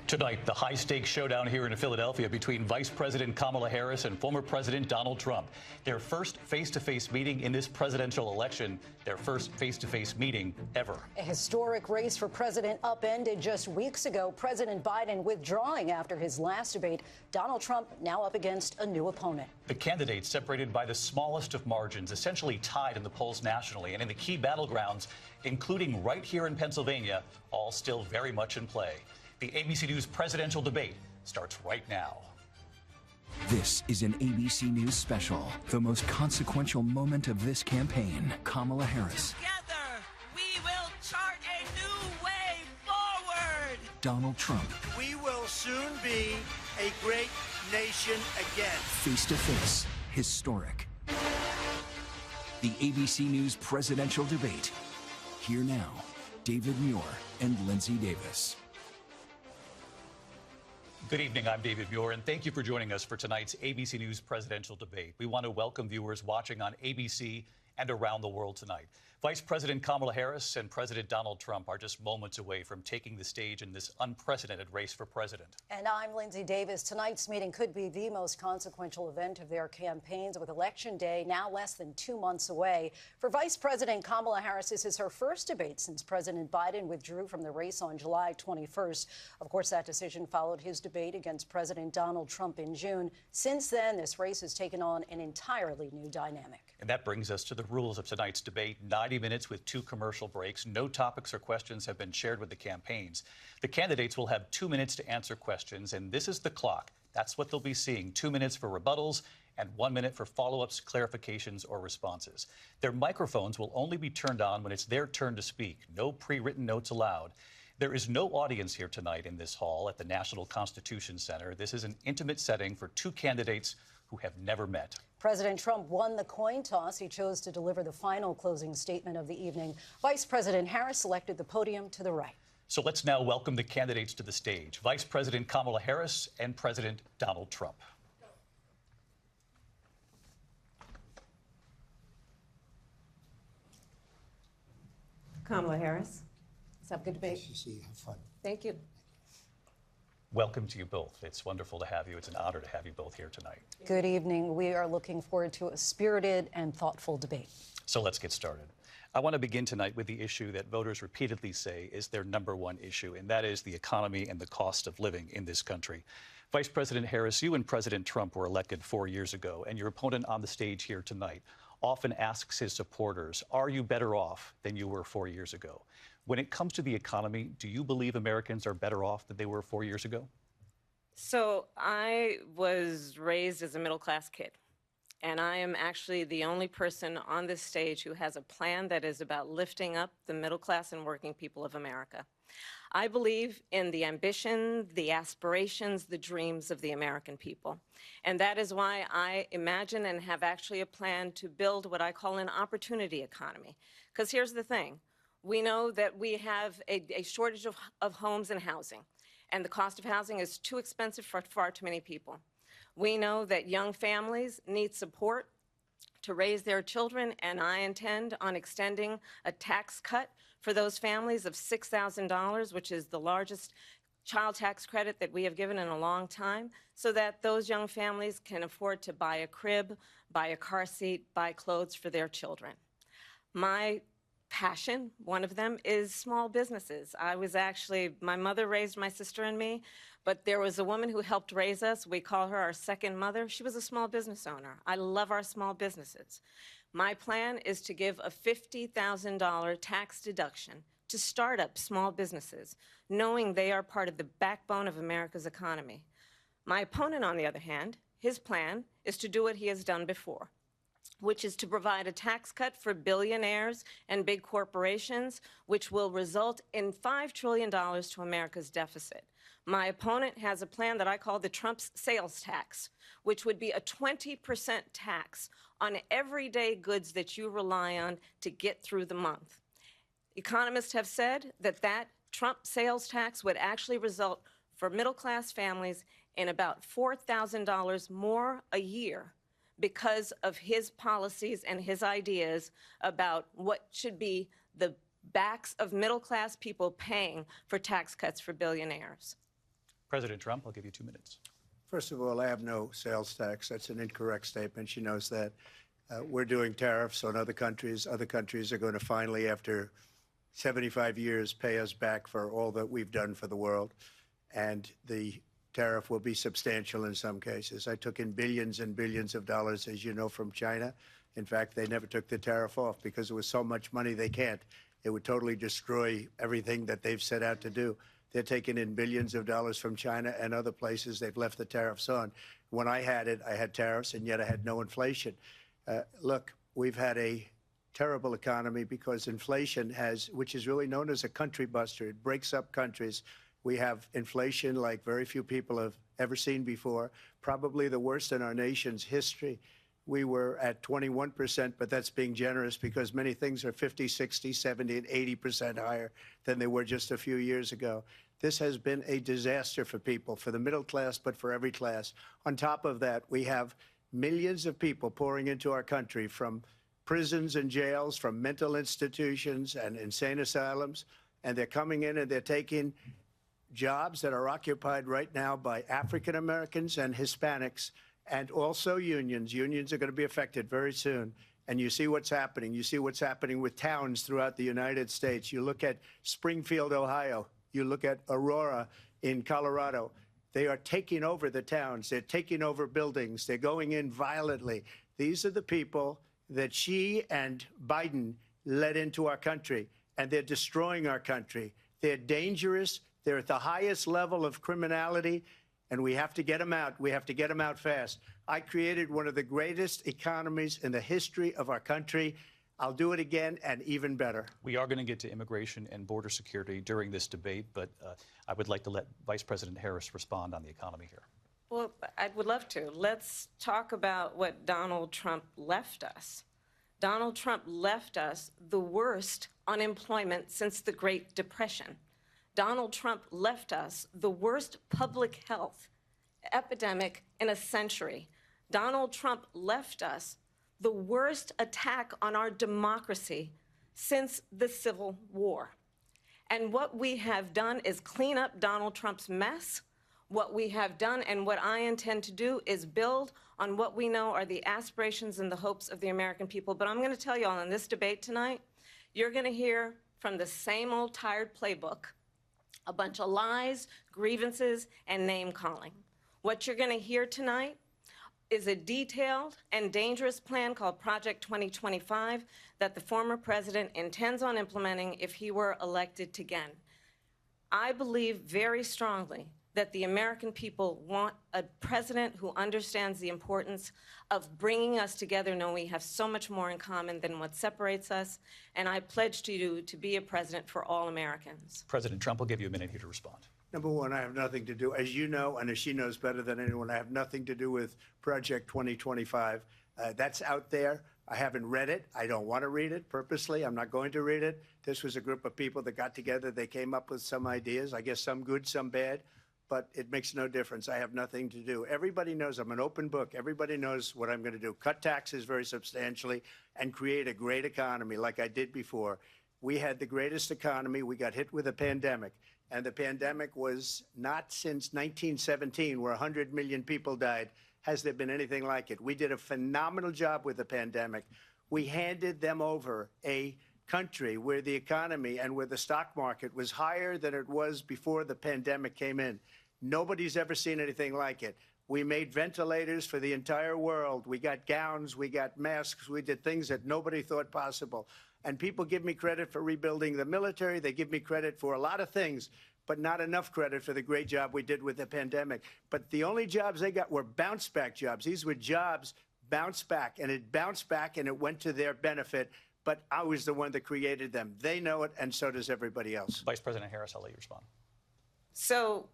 Tonight, the high-stakes showdown here in Philadelphia between Vice President Kamala Harris and former President Donald Trump. Their first face-to-face meeting in this presidential election, their first face-to-face meeting ever. A historic race for president upended just weeks ago. President Biden withdrawing after his last debate. Donald Trump now up against a new opponent. The candidates separated by the smallest of margins, essentially tied in the polls nationally and in the key battlegrounds, including right here in Pennsylvania, all still very much in play. The ABC News presidential debate starts right now. This is an ABC News special, the most consequential moment of this campaign. Kamala Harris. Together, we will chart a new way forward. Donald Trump. We will soon be a great nation again. Face to face, historic. The ABC News presidential debate. Here now, David Muir and Lindsay Davis. Good evening, I'm David Muir, and thank you for joining us for tonight's ABC News presidential debate. We want to welcome viewers watching on ABC and around the world tonight. Vice President Kamala Harris and President Donald Trump are just moments away from taking the stage in this unprecedented race for president. And I'm Lindsay Davis. Tonight's meeting could be the most consequential event of their campaigns, with Election Day now less than 2 months away. For Vice President Kamala Harris, this is her first debate since President Biden withdrew from the race on July 21st. Of course, that decision followed his debate against President Donald Trump in June. Since then, this race has taken on an entirely new dynamic. And that brings us to the rules of tonight's debate. 90 minutes with 2 commercial breaks. No topics or questions have been shared with the campaigns. The candidates will have 2 minutes to answer questions, and this is the clock. That's what they'll be seeing. 2 minutes for rebuttals and 1 minute for follow-ups, clarifications, or responses. Their microphones will only be turned on when it's their turn to speak. No pre-written notes allowed. There is no audience here tonight in this hall at the National Constitution Center. This is an intimate setting for 2 candidates who have never met. President Trump won the coin toss. He chose to deliver the final closing statement of the evening. Vice President Harris selected the podium to the right. So let's now welcome the candidates to the stage. Vice President Kamala Harris and President Donald Trump. Kamala Harris. Let's have a good debate. Nice to see you. Have fun. Thank you. Welcome to you both. It's wonderful to have you. It's an honor to have you both here tonight. Good evening. We are looking forward to a spirited and thoughtful debate. So let's get started. I want to begin tonight with the issue that voters repeatedly say is their #1 issue, and that is the economy and the cost of living in this country. Vice President Harris, you and President Trump were elected 4 years ago, and your opponent on the stage here tonight often asks his supporters, are you better off than you were 4 years ago? When it comes to the economy, do you believe Americans are better off than they were 4 years ago? So I was raised as a middle-class kid, and I am actually the only person on this stage who has a plan that is about lifting up the middle class and working people of America. I believe in the ambition, the aspirations, the dreams of the American people. And that is why I imagine and have actually a plan to build what I call an opportunity economy. Because here's the thing. We know that we have a shortage of homes and housing, and the cost of housing is too expensive for far too many people. We know that young families need support to raise their children, and I intend on extending a tax cut for those families of $6,000, which is the largest child tax credit that we have given in a long time, so that those young families can afford to buy a crib, buy a car seat, buy clothes for their children. My passion, one of them, is small businesses. My mother raised my sister and me, but there was a woman who helped raise us. We call her our second mother. She was a small business owner. I love our small businesses. My plan is to give a $50,000 tax deduction to startup small businesses, knowing they are part of the backbone of America's economy. My opponent, on the other hand, his plan is to do what he has done before, which is to provide a tax cut for billionaires and big corporations, which will result in $5 trillion to America's deficit. My opponent has a plan that I call the Trump's sales tax, which would be a 20% tax on everyday goods that you rely on to get through the month. Economists have said that that Trump sales tax would actually result for middle-class families in about $4,000 more a year because of his policies and his ideas about what should be the backs of middle-class people paying for tax cuts for billionaires. President Trump, I'll give you 2 minutes. First of all, I have no sales tax. That's an incorrect statement. She knows that. We're doing tariffs on other countries. Other countries are going to finally, after 75 years, pay us back for all that we've done for the world. And the tariff will be substantial in some cases. I took in billions and billions of dollars, as you know, from China. In fact, they never took the tariff off because it was so much money they can't. It would totally destroy everything that they've set out to do. They're taking in billions of dollars from China and other places. They've left the tariffs on. When I had it, I had tariffs, and yet I had no inflation. Look, we've had a terrible economy because inflation has, which is really known as a country buster. It breaks up countries. We have inflation like very few people have ever seen before, probably the worst in our nation's history. We were at 21%, but that's being generous because many things are 50, 60, 70, and 80% higher than they were just a few years ago. This has been a disaster for people, for the middle class, but for every class. On top of that, we have millions of people pouring into our country from prisons and jails, from mental institutions and insane asylums, and they're coming in and they're taking jobs that are occupied right now by African Americans and Hispanics, and also unions. Unions are going to be affected very soon. And you see what's happening. You see what's happening with towns throughout the United States. You look at Springfield, Ohio. You look at Aurora in Colorado. They are taking over the towns. They're taking over buildings. They're going in violently. These are the people that she and Biden led into our country, and they're destroying our country. They're dangerous. They're at the highest level of criminality, and we have to get them out. We have to get them out fast. I created one of the greatest economies in the history of our country. I'll do it again and even better. We are going to get to immigration and border security during this debate, but I would like to let Vice President Harris respond on the economy here. Well, I would love to. Let's talk about what Donald Trump left us. Donald Trump left us the worst unemployment since the Great Depression. Donald Trump left us the worst public health epidemic in a century. Donald Trump left us the worst attack on our democracy since the Civil War. And what we have done is clean up Donald Trump's mess. What we have done and what I intend to do is build on what we know are the aspirations and the hopes of the American people. But I'm going to tell you all in this debate tonight, you're going to hear from the same old tired playbook, a bunch of lies, grievances, and name-calling. What you're going to hear tonight is a detailed and dangerous plan called Project 2025 that the former president intends on implementing if he were elected again. I believe very strongly that the American people want a president who understands the importance of bringing us together, knowing we have so much more in common than what separates us, and I pledge to you to be a president for all Americans. President Trump will give you a minute here to respond. Number one, I have nothing to do, as you know, and as she knows better than anyone, I have nothing to do with Project 2025. That's out there. I haven't read it. I don't want to read it purposely. I'm not going to read it. This was a group of people that got together. They came up with some ideas, I guess some good, some bad, but it makes no difference. I have nothing to do. Everybody knows I'm an open book. Everybody knows what I'm going to do. Cut taxes very substantially and create a great economy like I did before. We had the greatest economy. We got hit with a pandemic. And the pandemic was not since 1917, where 100 million people died, has there been anything like it. We did a phenomenal job with the pandemic. We handed them over a country where the economy and where the stock market was higher than it was before the pandemic came in. Nobody's ever seen anything like it. We made ventilators for the entire world. We got gowns, we got masks, we did things that nobody thought possible. And people give me credit for rebuilding the military. They give me credit for a lot of things, but not enough credit for the great job we did with the pandemic. But the only jobs they got were bounce back jobs. These were jobs bounce back, and it bounced back and it went to their benefit. But I was the one that created them. They know it, and so does everybody else. Vice President Harris, I'll let you respond. So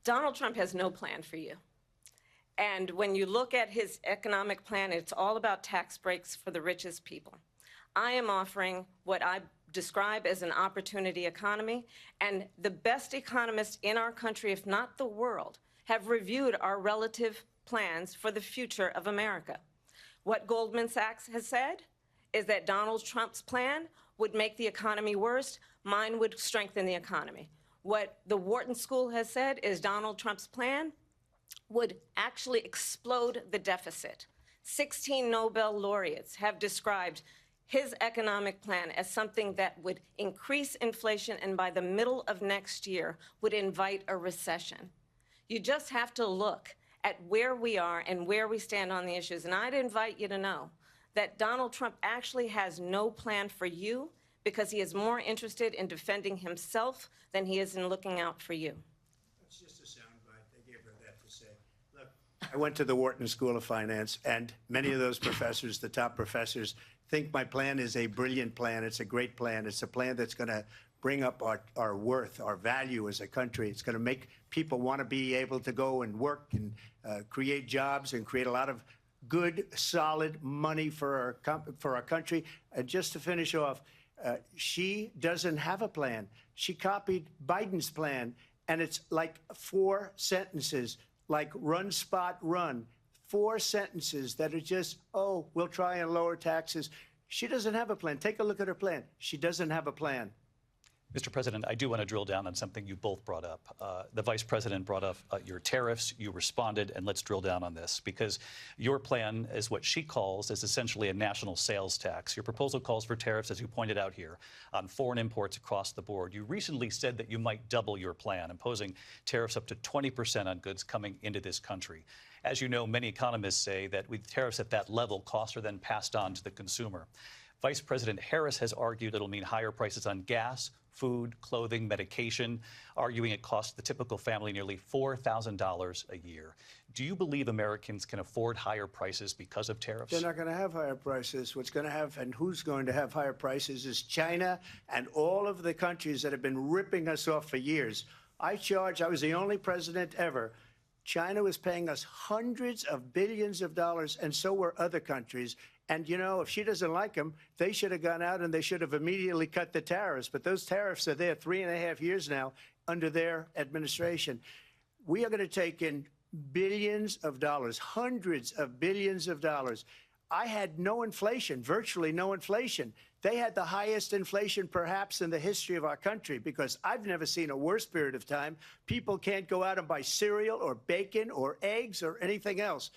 Donald Trump has no plan for you. And when you look at his economic plan, it's all about tax breaks for the richest people. I am offering what I describe as an opportunity economy, and the best economists in our country, if not the world, have reviewed our relative plans for the future of America. What Goldman Sachs has said is that Donald Trump's plan would make the economy worse, mine would strengthen the economy. What the Wharton School has said is Donald Trump's plan would actually explode the deficit. 16 Nobel laureates have described his economic plan as something that would increase inflation and by the middle of next year would invite a recession. You just have to look at where we are and where we stand on the issues. And I'd invite you to know that Donald Trump actually has no plan for you because he is more interested in defending himself than he is in looking out for you. It's just a soundbite. They gave her that to say. Look, I went to the Wharton School of Finance, and many of those professors, the top professors, think my plan is a brilliant plan. It's a great plan. It's a plan that's going to bring up our worth, our value as a country. It's going to make people want to be able to go and work and create jobs and create a lot of good, solid money for our country. And just to finish off, she doesn't have a plan. She copied Biden's plan, and it's like 4 sentences, like run, spot, run. 4 sentences that are just, oh, we'll try and lower taxes. She doesn't have a plan. Take a look at her plan. She doesn't have a plan. Mr. President, I do want to drill down on something you both brought up. The Vice President brought up your tariffs. You responded, and let's drill down on this, because your plan is what she calls is essentially a national sales tax. Your proposal calls for tariffs, as you pointed out here, on foreign imports across the board. You recently said that you might double your plan, imposing tariffs up to 20% on goods coming into this country. As you know, many economists say that with tariffs at that level, costs are then passed on to the consumer. Vice President Harris has argued it'll mean higher prices on gas, food, clothing, medication, arguing it costs the typical family nearly $4,000 a year. Do you believe Americans can afford higher prices because of tariffs? They're not going to have higher prices. What's going to have and who's going to have higher prices is China and all of the countries that have been ripping us off for years. I was the only president ever. China was paying us hundreds of billions of dollars, and so were other countries. And, you know, if she doesn't like them, they should have gone out and they should have immediately cut the tariffs. But those tariffs are there 3.5 years now under their administration. We are going to take in billions of dollars, hundreds of billions of dollars. I had no inflation, virtually no inflation. They had the highest inflation perhaps in the history of our country, because I've never seen a worse period of time. People can't go out and buy cereal or bacon or eggs or anything else.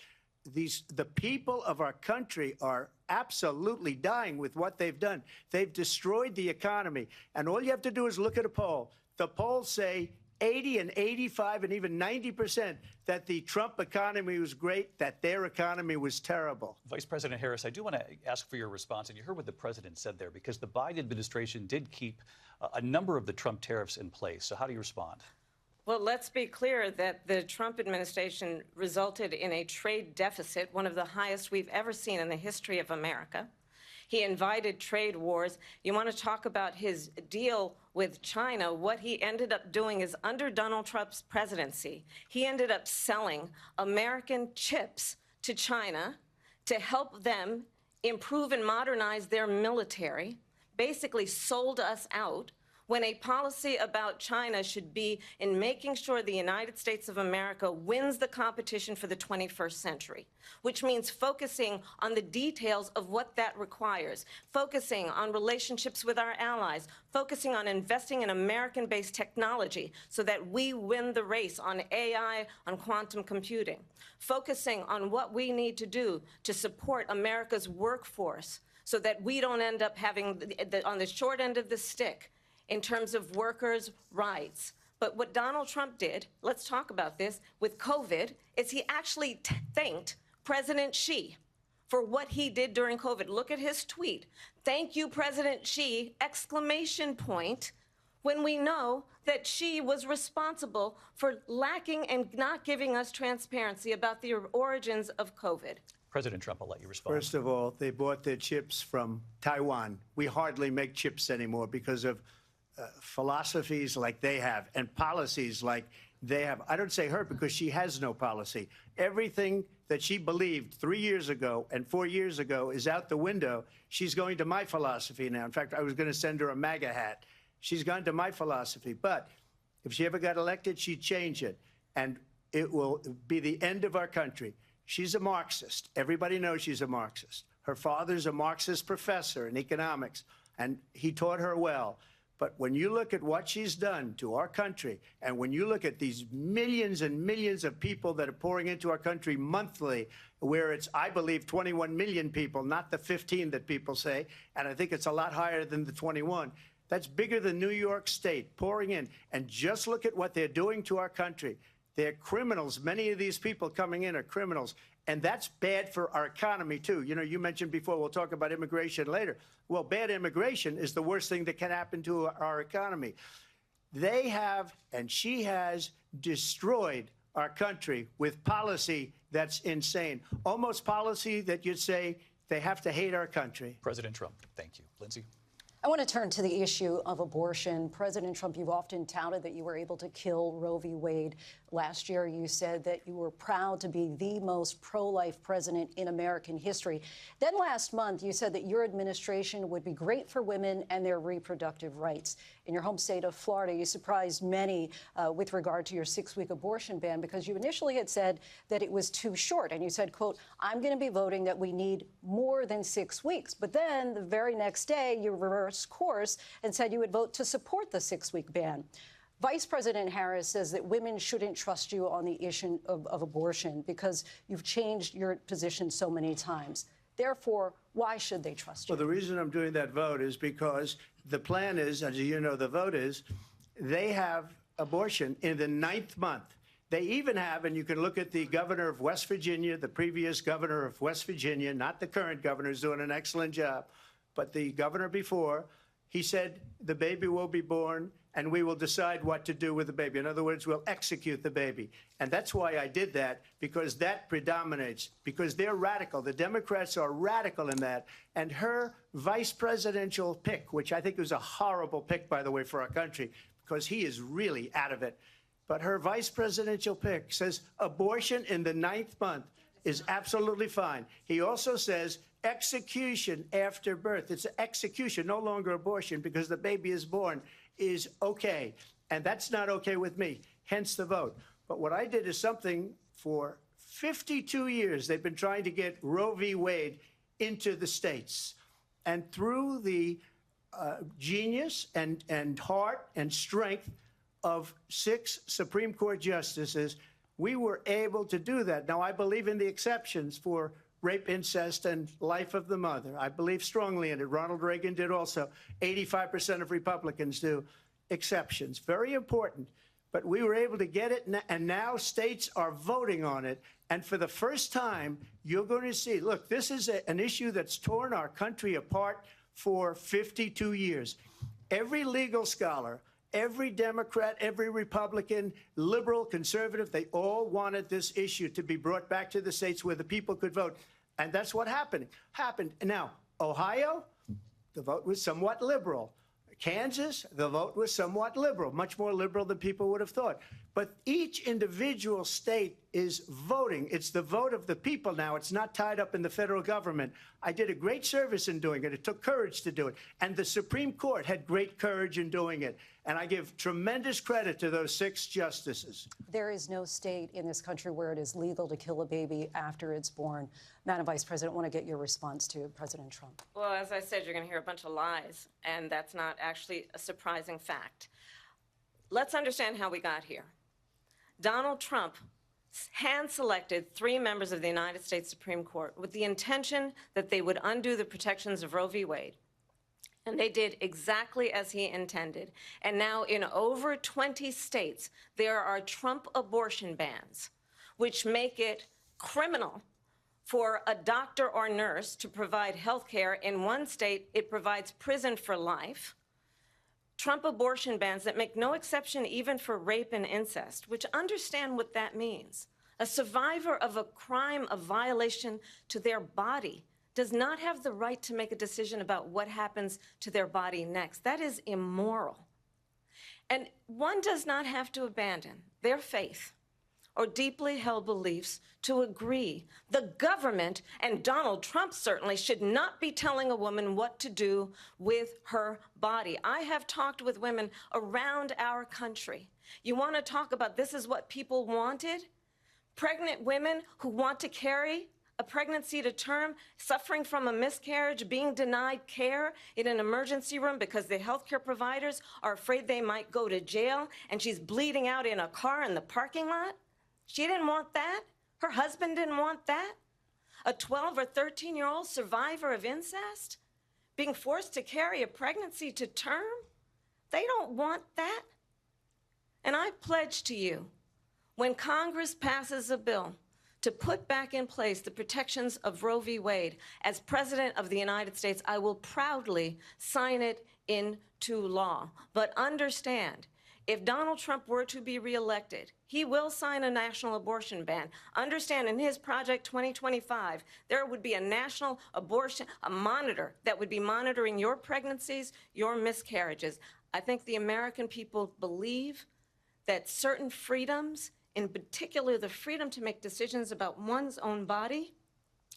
The people of our country are absolutely dying with what they've done. They've destroyed the economy. And all you have to do is look at a poll. The polls say 80 and 85 and even 90% that the Trump economy was great, that their economy was terrible. Vice President Harris, I do want to ask for your response, and you heard what the president said there, because the Biden administration did keep a number of the Trump tariffs in place. So how do you respond? Well, let's be clear that the Trump administration resulted in a trade deficit, one of the highest we've ever seen in the history of America. He invited trade wars. You want to talk about his deal with China? What he ended up doing is, under Donald Trump's presidency, he ended up selling American chips to China to help them improve and modernize their military, basically sold us out, when a policy about China should be in making sure the United States of America wins the competition for the 21st century, which means focusing on the details of what that requires, focusing on relationships with our allies, focusing on investing in American-based technology so that we win the race on AI, on quantum computing, focusing on what we need to do to support America's workforce so that we don't end up having, on the short end of the stick, in terms of workers' rights. But what Donald Trump did, let's talk about this, with COVID, is he actually thanked President Xi for what he did during COVID. Look at his tweet. Thank you, President Xi, exclamation point, when we know that Xi was responsible for lacking and not giving us transparency about the origins of COVID. President Trump, I'll let you respond. First of all, they bought their chips from Taiwan. We hardly make chips anymore because of philosophies like they have and policies like they have. I don't say her because she has no policy. Everything that she believed 3 years ago and 4 years ago is out the window. She's going to my philosophy now. In fact, I was going to send her a MAGA hat. She's gone to my philosophy. But if she ever got elected, she'd change it. And it will be the end of our country. She's a Marxist. Everybody knows she's a Marxist. Her father's a Marxist professor in economics, and he taught her well. But when you look at what she's done to our country, and when you look at these millions and millions of people that are pouring into our country monthly, where it's, I believe, 21 million people, not the 15 that people say, and I think it's a lot higher than the 21. That's bigger than New York State pouring in. And just look at what they're doing to our country. They're criminals. Many of these people coming in are criminals. And that's bad for our economy, too. You know, you mentioned before, we'll talk about immigration later. Well, bad immigration is the worst thing that can happen to our economy. They have, and she has, destroyed our country with policy that's insane. Almost policy that you'd say they have to hate our country. President Trump, thank you. Lindsay? I want to turn to the issue of abortion. President Trump, you've often touted that you were able to kill Roe v. Wade. Last year, you said that you were proud to be the most pro-life president in American history. Then last month, you said that your administration would be great for women and their reproductive rights. In your home state of Florida, you surprised many with regard to your 6-week abortion ban because you initially had said that it was too short. And you said, quote, I'm going to be voting that we need more than 6 weeks. But then the very next day, you reversed course and said you would vote to support the 6-week ban. Vice President Harris says that women shouldn't trust you on the issue of abortion because you've changed your position so many times. Therefore, why should they trust you? Well, the reason I'm doing that vote is because the plan is, as you know, the vote is, they have abortion in the 9th month. They even have, and you can look at the governor of West Virginia, the previous governor of West Virginia, not the current governor, who's doing an excellent job, but the governor before, he said the baby will be born and we will decide what to do with the baby. In other words, we'll execute the baby. And that's why I did that, because that predominates, because they're radical. The Democrats are radical in that. And her vice presidential pick, which I think was a horrible pick, by the way, for our country, because he is really out of it. But her vice presidential pick says abortion in the 9th month is absolutely fine. He also says execution after birth. It's execution, no longer abortion, because the baby is born, is okay. And that's not okay with me, hence the vote. But what I did is something for 52 years. They've been trying to get Roe v. Wade into the states. And through the genius and heart and strength of 6 Supreme Court justices, we were able to do that. Now, I believe in the exceptions for rape, incest, and life of the mother. I believe strongly in it. Ronald Reagan did also. 85% of Republicans do. Exceptions. Very important. But we were able to get it, and now states are voting on it. And for the first time, you're going to see, look, this is an issue that's torn our country apart for 52 years. Every legal scholar, every Democrat, every Republican, liberal, conservative, they all wanted this issue to be brought back to the states where the people could vote. And that's what happened. Now, Ohio, the vote was somewhat liberal. Kansas, the vote was somewhat liberal, much more liberal than people would have thought. But each individual state is voting. It's the vote of the people now. It's not tied up in the federal government. I did a great service in doing it. It took courage to do it. And the Supreme Court had great courage in doing it. And I give tremendous credit to those 6 justices. There is no state in this country where it is legal to kill a baby after it's born. Madam Vice President, I want to get your response to President Trump. Well, as I said, you're going to hear a bunch of lies, and that's not actually a surprising fact. Let's understand how we got here. Donald Trump hand-selected 3 members of the United States Supreme Court with the intention that they would undo the protections of Roe v. Wade. And they did exactly as he intended. And now in over 20 states, there are Trump abortion bans, which make it criminal for a doctor or nurse to provide health care. In one state, it provides prison for life. Trump abortion bans that make no exception even for rape and incest, which understand what that means. A survivor of a crime of violation to their body does not have the right to make a decision about what happens to their body next. That is immoral. And one does not have to abandon their faith or deeply held beliefs to agree. The government, and Donald Trump certainly, should not be telling a woman what to do with her body. I have talked with women around our country. You want to talk about this is what people wanted? Pregnant women who want to carry a pregnancy to term, suffering from a miscarriage, being denied care in an emergency room because the healthcare providers are afraid they might go to jail, and she's bleeding out in a car in the parking lot? She didn't want that. Her husband didn't want that. A 12 or 13-year-old survivor of incest being forced to carry a pregnancy to term? They don't want that. And I pledge to you, when Congress passes a bill to put back in place the protections of Roe v. Wade, as President of the United States, I will proudly sign it into law. But understand, if Donald Trump were to be reelected, he will sign a national abortion ban. Understand, in his Project 2025, there would be a national abortion, a monitor that would be monitoring your pregnancies, your miscarriages. I think the American people believe that certain freedoms, in particular the freedom to make decisions about one's own body,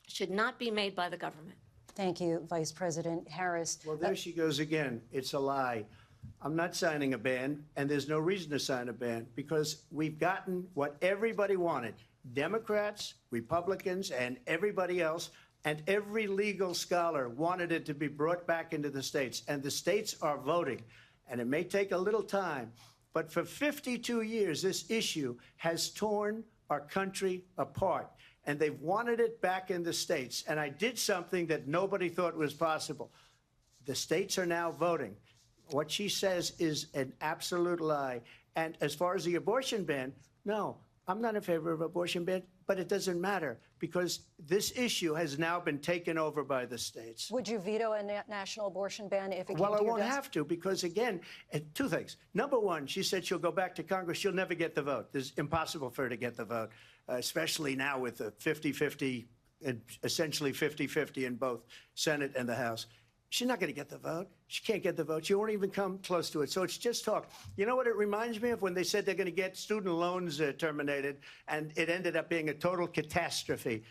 should not be made by the government. Thank you, Vice President Harris. Well, there she goes again. It's a lie. I'm not signing a ban, and there's no reason to sign a ban, because we've gotten what everybody wanted. Democrats, Republicans, and everybody else, and every legal scholar wanted it to be brought back into the states, and the states are voting. And it may take a little time, but for 52 years, this issue has torn our country apart, and they've wanted it back in the states. And I did something that nobody thought was possible. The states are now voting. What she says is an absolute lie. And as far as the abortion ban, no, I'm not in favor of abortion ban, but it doesn't matter, because this issue has now been taken over by the states. Would you veto a national abortion ban if it came Well, to I your won't desk? have to, because, again, two things. Number one, she said she'll go back to Congress. She'll never get the vote. It's impossible for her to get the vote, especially now with the 50-50, essentially 50-50 in both Senate and the House. She's not going to get the vote. She can't get the vote. She won't even come close to it. So it's just talk. You know what it reminds me of? When they said they're going to get student loans terminated, and it ended up being a total catastrophe.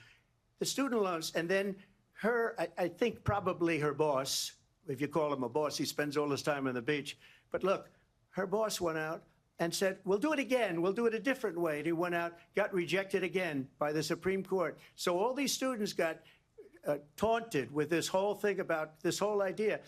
The student loans, and then her, I think probably her boss, if you call him a boss, he spends all his time on the beach. But look, her boss went out and said, we'll do it again. We'll do it a different way. And he went out, got rejected again by the Supreme Court. So all these students got taunted with this whole thing about this whole idea,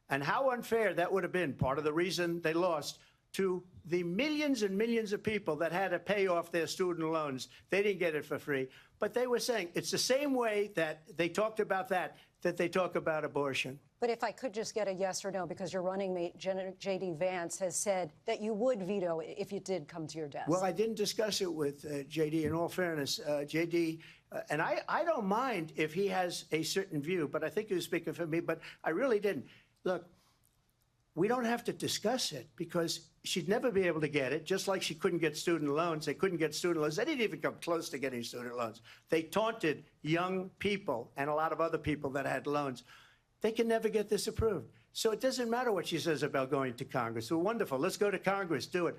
and how unfair that would have been. Part of the reason they lost to the millions and millions of people that had to pay off their student loans. They didn't get it for free, but they were saying it's the same way that they talked about that they talk about abortion. But if I could just get a yes or no, because your running mate, J.D. Vance, has said that you would veto it if it did come to your desk. Well, I didn't discuss it with J.D. In all fairness, J.D., and I don't mind if he has a certain view, but I think he was speaking for me, but I really didn't. Look, we don't have to discuss it, because she'd never be able to get it, just like she couldn't get student loans. They couldn't get student loans. They didn't even come close to getting student loans. They taunted young people and a lot of other people that had loans. They can never get this approved. So it doesn't matter what she says about going to Congress. Well, wonderful. Let's go to Congress, do it.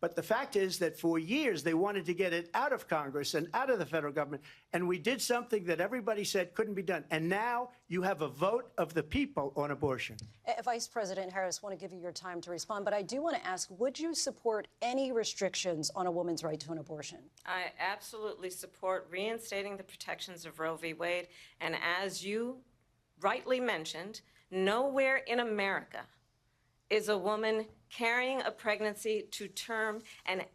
But the fact is that for years they wanted to get it out of Congress and out of the federal government, and we did something that everybody said couldn't be done. And now you have a vote of the people on abortion. Vice President Harris, I want to give you your time to respond, but I do want to ask, would you support any restrictions on a woman's right to an abortion? I absolutely support reinstating the protections of Roe v. Wade. And as you rightly mentioned, nowhere in America is a woman carrying a pregnancy to term and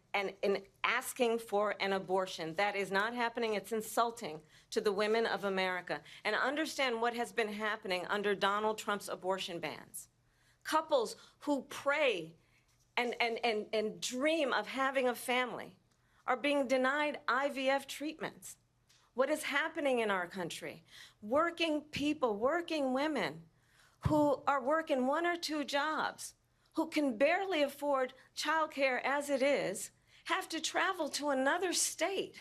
asking for an abortion. That is not happening. It's insulting to the women of America. And understand what has been happening under Donald Trump's abortion bans. Couples who pray and dream of having a family are being denied IVF treatments. What is happening in our country? Working people, working women who are working 1 or 2 jobs, who can barely afford childcare as it is, have to travel to another state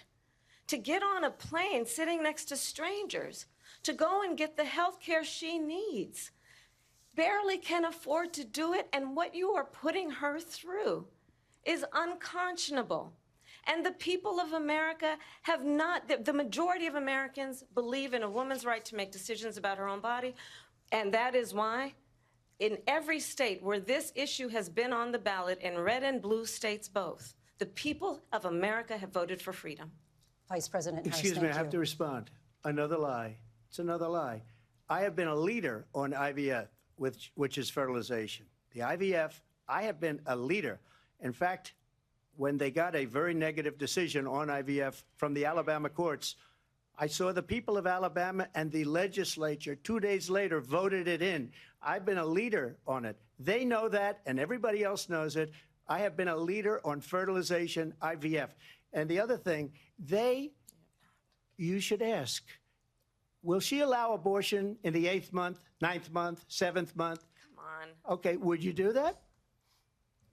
to get on a plane sitting next to strangers to go and get the health care she needs. Barely can afford to do it, and what you are putting her through is unconscionable. And the people of America have not, the majority of Americans believe in a woman's right to make decisions about her own body, and that is why in every state where this issue has been on the ballot, in red and blue states both, the people of America have voted for freedom. Vice President Harris, Excuse me, I thank have you. to respond. Another lie. It's another lie. I have been a leader on IVF, which is fertilization. The IVF, I have been a leader. In fact, when they got a very negative decision on IVF from the Alabama courts, I saw the people of Alabama and the legislature 2 days later voted it in. I've been a leader on it. They know that, and everybody else knows it. I have been a leader on fertilization, IVF. And the other thing, you should ask, will she allow abortion in the 8th month, 9th month, 7th month? Come on. Okay, would you do that?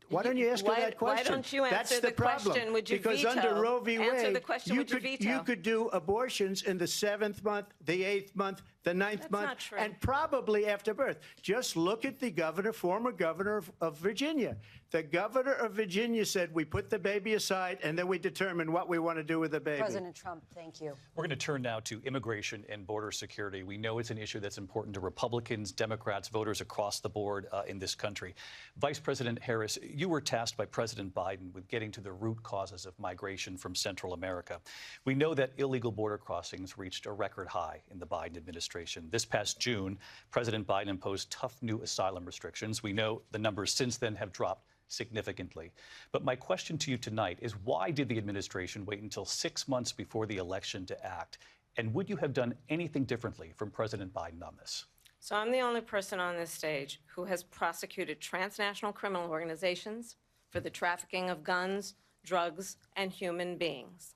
Why don't you ask her that question? Why don't you answer That's the problem. question? Would you because veto? under Roe v. Answer Wade, the question, would you veto? you could do abortions in the 7th month, the 8th month, the 9th month, not true. and probably after birth. Just look at the governor, former governor of Virginia. The governor of Virginia said, we put the baby aside, and then we determine what we want to do with the baby. President Trump, thank you. We're going to turn now to immigration and border security. We know it's an issue that's important to Republicans, Democrats, voters across the board in this country. Vice President Harris, you were tasked by President Biden with getting to the root causes of migration from Central America. We know that illegal border crossings reached a record high in the Biden administration. This past June, President Biden imposed tough new asylum restrictions. We know the numbers since then have dropped significantly. But my question to you tonight is, why did the administration wait until 6 months before the election to act? And would you have done anything differently from President Biden on this? So I'm the only person on this stage who has prosecuted transnational criminal organizations for the trafficking of guns, drugs, and human beings.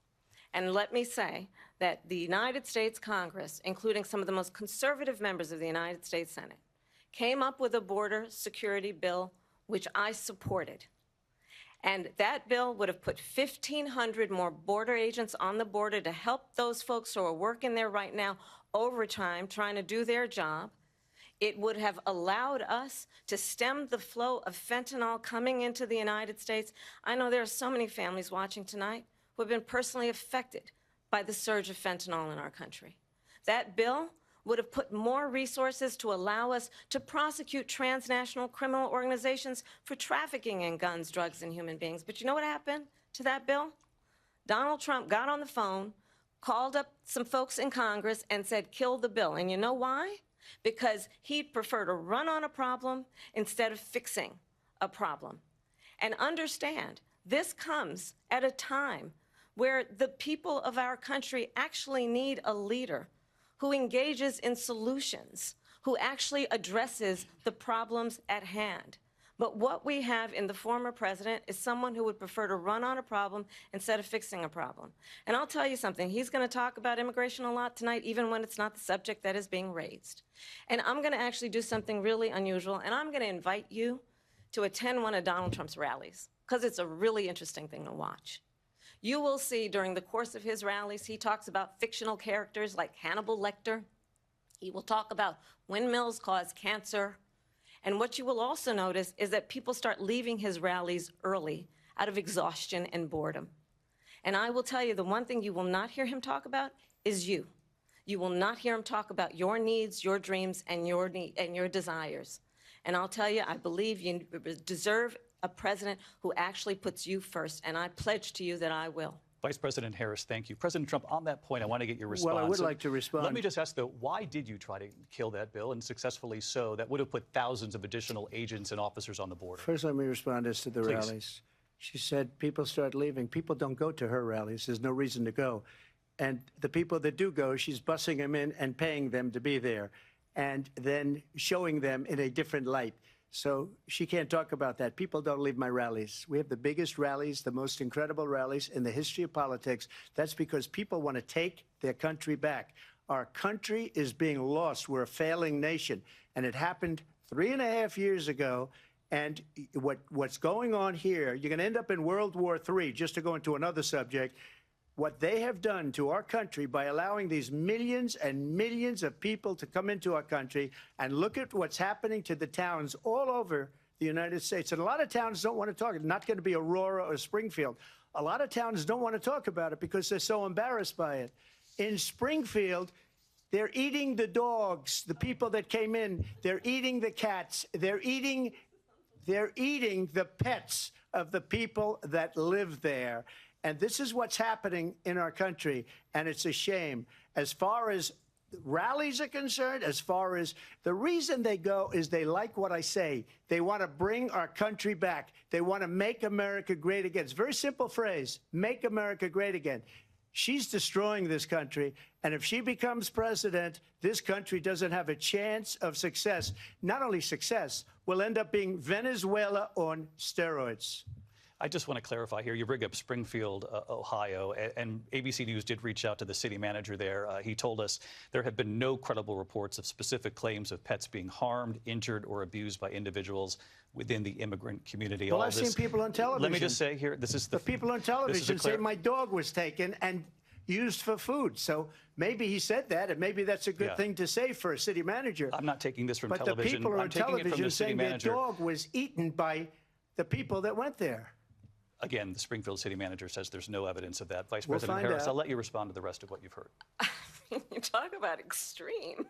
And let me say that the United States Congress, including some of the most conservative members of the United States Senate, came up with a border security bill which I supported. And that bill would have put 1,500 more border agents on the border to help those folks who are working there right now overtime, trying to do their job. It would have allowed us to stem the flow of fentanyl coming into the United States. I know there are so many families watching tonight who have been personally affected by the surge of fentanyl in our country. That bill would have put more resources to allow us to prosecute transnational criminal organizations for trafficking in guns, drugs, and human beings. But you know what happened to that bill? Donald Trump got on the phone, called up some folks in Congress, and said, kill the bill. And you know why? Because he'd prefer to run on a problem instead of fixing a problem. And understand, this comes at a time where the people of our country actually need a leader who engages in solutions, who actually addresses the problems at hand. But what we have in the former president is someone who would prefer to run on a problem instead of fixing a problem. And I'll tell you something, he's going to talk about immigration a lot tonight, even when it's not the subject that is being raised. And I'm going to actually do something really unusual, and I'm going to invite you to attend one of Donald Trump's rallies, because it's a really interesting thing to watch. You will see during the course of his rallies, he talks about fictional characters like Hannibal Lecter. He will talk about windmills cause cancer. And what you will also notice is that people start leaving his rallies early out of exhaustion and boredom. And I will tell you, the one thing you will not hear him talk about is you. You will not hear him talk about your needs, your dreams, and your desires. And I'll tell you, I believe you deserve a president who actually puts you first, and I pledge to you that I will. Vice President Harris, thank you. President Trump, on that point, I want to get your response. Well, I would like to respond. Let me just ask, though, why did you try to kill that bill, and successfully so, that would have put thousands of additional agents and officers on the border? First, let me respond as to the rallies. She said people start leaving. People don't go to her rallies. There's no reason to go. And the people that do go, she's bussing them in and paying them to be there, and then showing them in a different light. So she can't talk about that. People don't leave my rallies. We have the biggest rallies, the most incredible rallies in the history of politics. That's because people want to take their country back. Our country is being lost. We're a failing nation. And it happened 3.5 years ago. And what's going on here, you're going to end up in World War III, just to go into another subject. What they have done to our country by allowing these millions and millions of people to come into our country, and look at what's happening to the towns all over the United States. And a lot of towns don't want to talk. It's not going to be Aurora or Springfield. A lot of towns don't want to talk about it because they're so embarrassed by it. In Springfield, they're eating the dogs, the people that came in. They're eating the cats. They're eating the pets of the people that live there. And this is what's happening in our country, and it's a shame. As far as rallies are concerned, as far as the reason they go is they like what I say. They want to bring our country back. They want to make America great again. It's a very simple phrase, make America great again. She's destroying this country, and if she becomes president, this country doesn't have a chance of success. Not only success, we'll end up being Venezuela on steroids. I just want to clarify here. You bring up Springfield, Ohio, and ABC News did reach out to the city manager there. He told us there have been no credible reports of specific claims of pets being harmed, injured, or abused by individuals within the immigrant community. Well, I've seen people on television. Let me just say here, this is the people on television say my dog was taken and used for food. So maybe he said that, and maybe that's a good thing to say for a city manager. I'm not taking this from but television. But the people I'm on taking it from television the city saying manager. their dog was eaten by the people that went there. Again, the Springfield city manager says there's no evidence of that. Vice President Harris, out. I'll let you respond to the rest of what you've heard. You talk about extreme.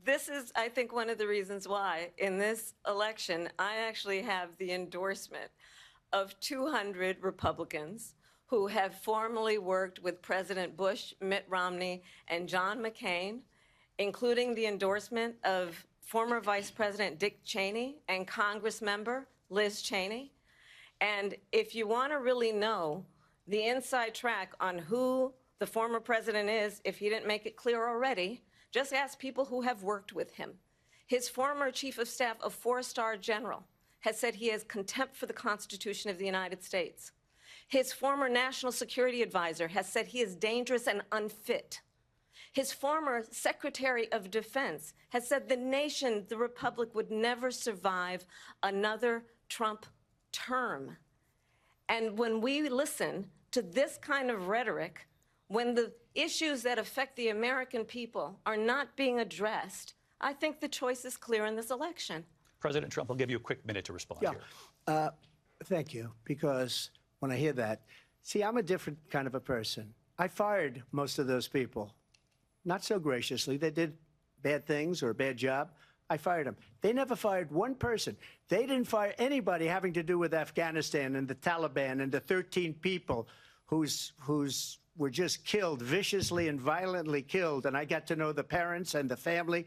This is, I think, one of the reasons why in this election, I actually have the endorsement of 200 Republicans who have formerly worked with President Bush, Mitt Romney, and John McCain, including the endorsement of former Vice President Dick Cheney and Congress member Liz Cheney. And if you want to really know the inside track on who the former president is, if he didn't make it clear already, just ask people who have worked with him. His former chief of staff, a four-star general, has said he has contempt for the Constitution of the United States. His former national security advisor has said he is dangerous and unfit. His former Secretary of Defense has said the nation, the Republic, would never survive another Trump term. And when we listen to this kind of rhetoric, when the issues that affect the American people are not being addressed, I think the choice is clear in this election. President Trump, I'll give you a quick minute to respond here. Thank you, because when I hear that, see, I'm a different kind of a person. I fired most of those people. Not so graciously. They did bad things or a bad job. I fired them. They never fired one person. They didn't fire anybody having to do with Afghanistan and the Taliban and the 13 people who's were just killed, viciously and violently killed. And I got to know the parents and the family.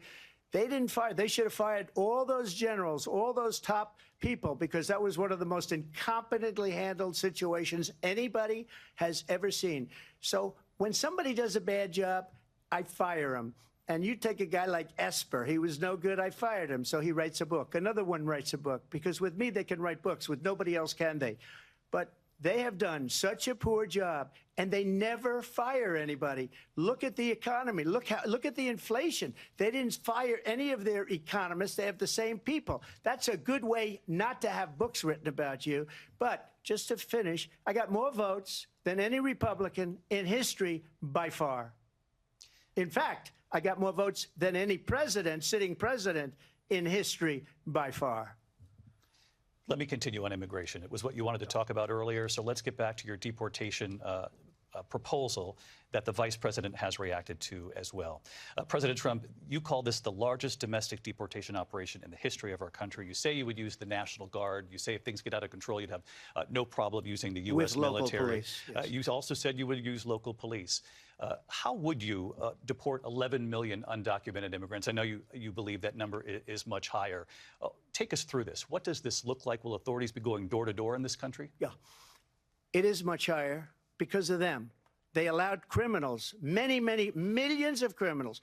They didn't fire. They should have fired all those generals, all those top people, because that was one of the most incompetently handled situations anybody has ever seen. So when somebody does a bad job, I fire him. And you take a guy like Esper. He was no good. I fired him. So he writes a book. Another one writes a book. Because with me, they can write books. With nobody else can they. But they have done such a poor job, and they never fire anybody. Look at the economy. Look at the inflation. They didn't fire any of their economists. They have the same people. That's a good way not to have books written about you. But just to finish, I got more votes than any Republican in history by far. In fact, I got more votes than any president, sitting president, in history by far. Let me continue on immigration. It was what you wanted to talk about earlier, so let's get back to your deportation proposal that the vice president has reacted to as well. President Trump, you call this the largest domestic deportation operation in the history of our country. You say you would use the National Guard. You say if things get out of control, you'd have no problem using the U.S. military. Police, yes. You also said you would use local police. How would you deport 11 million undocumented immigrants? I know you believe that number is much higher. Take us through this. What does this look like? Will authorities be going door to door in this country? Yeah, it is much higher because of them. They allowed criminals, many, many millions of criminals.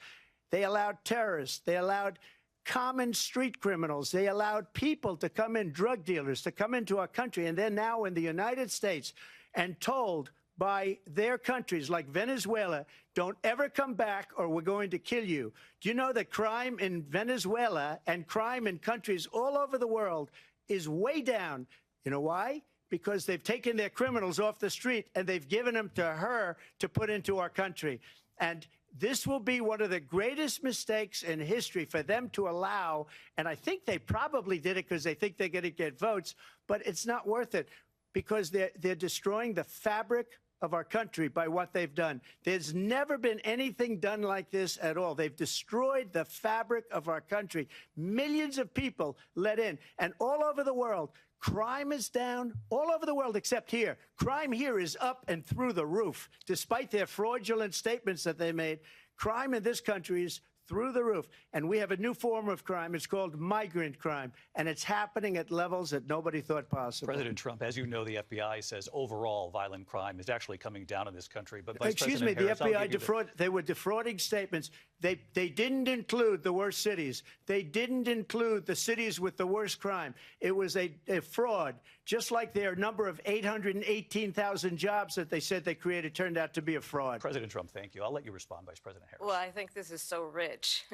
They allowed terrorists. They allowed common street criminals. They allowed people to come in, drug dealers, to come into our country. And they're now in the United States and told by their countries like Venezuela, don't ever come back or we're going to kill you. Do you know that crime in Venezuela and crime in countries all over the world is way down? You know why? Because they've taken their criminals off the street and they've given them to her to put into our country. And this will be one of the greatest mistakes in history for them to allow. And I think they probably did it because they think they're going to get votes, but it's not worth it because they're destroying the fabric of our country by what they've done. There's never been anything done like this at all. They've destroyed the fabric of our country. Millions of people let in. And all over the world, crime is down. All over the world except here. Crime here is up and through the roof. Despite their fraudulent statements that they made, crime in this country is through the roof. And we have a new form of crime. It's called migrant crime. And it's happening at levels that nobody thought possible. President Trump, as you know, the FBI says overall violent crime is actually coming down in this country. But Excuse me, the FBI they were defrauding statements. They didn't include the worst cities. They didn't include the cities with the worst crime. It was a fraud. Just like their number of 818,000 jobs that they said they created turned out to be a fraud. President Trump, thank you. I'll let you respond, Vice President Harris. Well, I think this is so rich,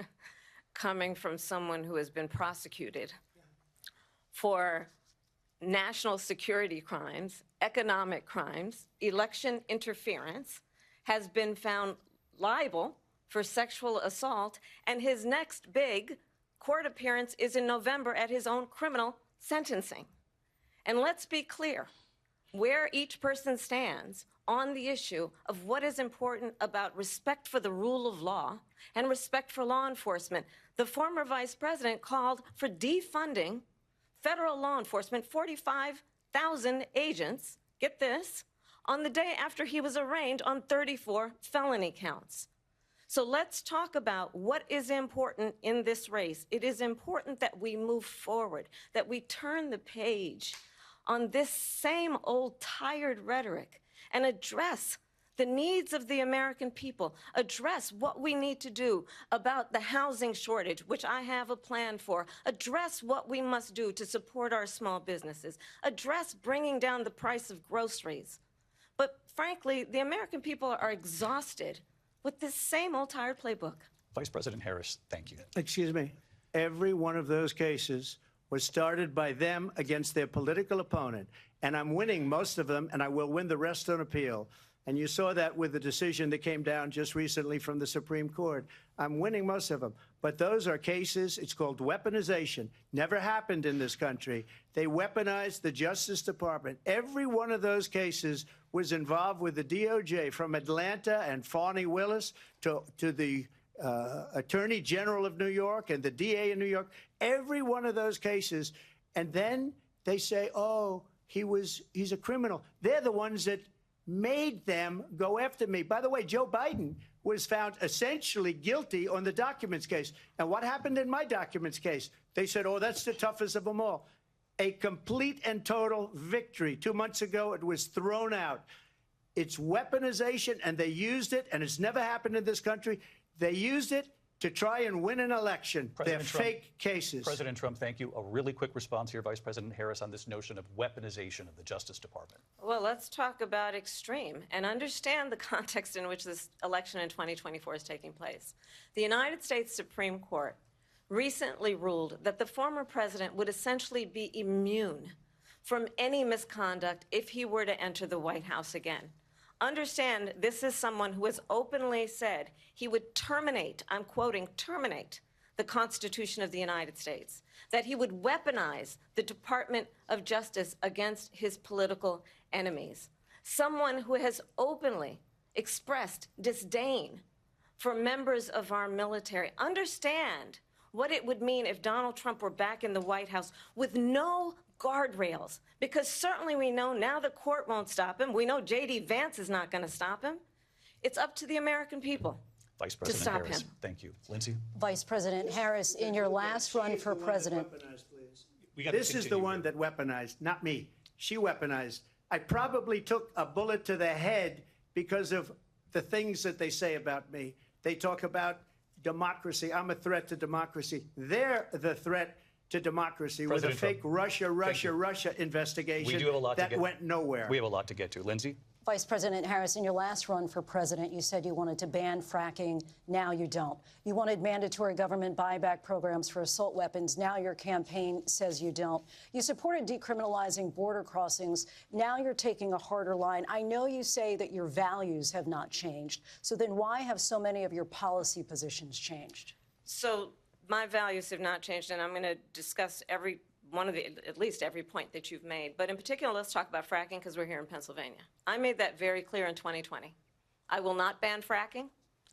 coming from someone who has been prosecuted for national security crimes, economic crimes, election interference, has been found liable for sexual assault, and his next big court appearance is in November at his own criminal sentencing. And let's be clear where each person stands on the issue of what is important about respect for the rule of law and respect for law enforcement. The former vice president called for defunding federal law enforcement, 45,000 agents, get this, on the day after he was arraigned on 34 felony counts. So let's talk about what is important in this race. It is important that we move forward, that we turn the page on this same old tired rhetoric and address the needs of the American people, address what we need to do about the housing shortage, which I have a plan for, address what we must do to support our small businesses, address bringing down the price of groceries. But frankly, the American people are exhausted with this same old tired playbook. Vice President Harris, thank you. Excuse me. Every one of those cases was started by them against their political opponent. And I'm winning most of them, and I will win the rest on appeal. And you saw that with the decision that came down just recently from the Supreme Court. I'm winning most of them. But those are cases, it's called weaponization. Never happened in this country. They weaponized the Justice Department. Every one of those cases was involved with the DOJ, from Atlanta and Fani Willis to the Attorney General of New York and the DA in New York. Every one of those cases. And then they say, oh, he's a criminal. They're the ones that made them go after me. By the way, Joe Biden was found essentially guilty on the documents case. And what happened in my documents case? They said, oh, that's the toughest of them all. A complete and total victory. 2 months ago, it was thrown out. It's weaponization, and they used it, and it's never happened in this country. They used it to try and win an election. They're fake cases. President Trump, thank you. A really quick response here, Vice President Harris, on this notion of weaponization of the Justice Department. Well, let's talk about extreme and understand the context in which this election in 2024 is taking place. The United States Supreme Court recently ruled that the former president would essentially be immune from any misconduct if he were to enter the White House again. Understand, this is someone who has openly said he would terminate, I'm quoting, terminate the Constitution of the United States, that he would weaponize the Department of Justice against his political enemies. Someone who has openly expressed disdain for members of our military. Understand what it would mean if Donald Trump were back in the White House with no guardrails, because certainly we know now the court won't stop him. We know J.D. Vance is not going to stop him. It's up to the American people Vice President to stop Harris, him. Thank you. Lindsay? Vice President Harris, in your last run for president. This is the one that weaponized, not me. She weaponized. I probably took a bullet to the head because of the things that they say about me. They talk about democracy. I'm a threat to democracy. They're the threat to democracy with a fake Russia investigation We do have a lot that went nowhere. We have a lot to get to. Lindsay? Vice President Harris, in your last run for president, you said you wanted to ban fracking. Now you don't. You wanted mandatory government buyback programs for assault weapons. Now your campaign says you don't. You supported decriminalizing border crossings. Now you're taking a harder line. I know you say that your values have not changed. So then why have so many of your policy positions changed? So my values have not changed, and I'm going to discuss every at least every point that you've made. But in particular, let's talk about fracking because we're here in Pennsylvania. I made that very clear in 2020. I will not ban fracking.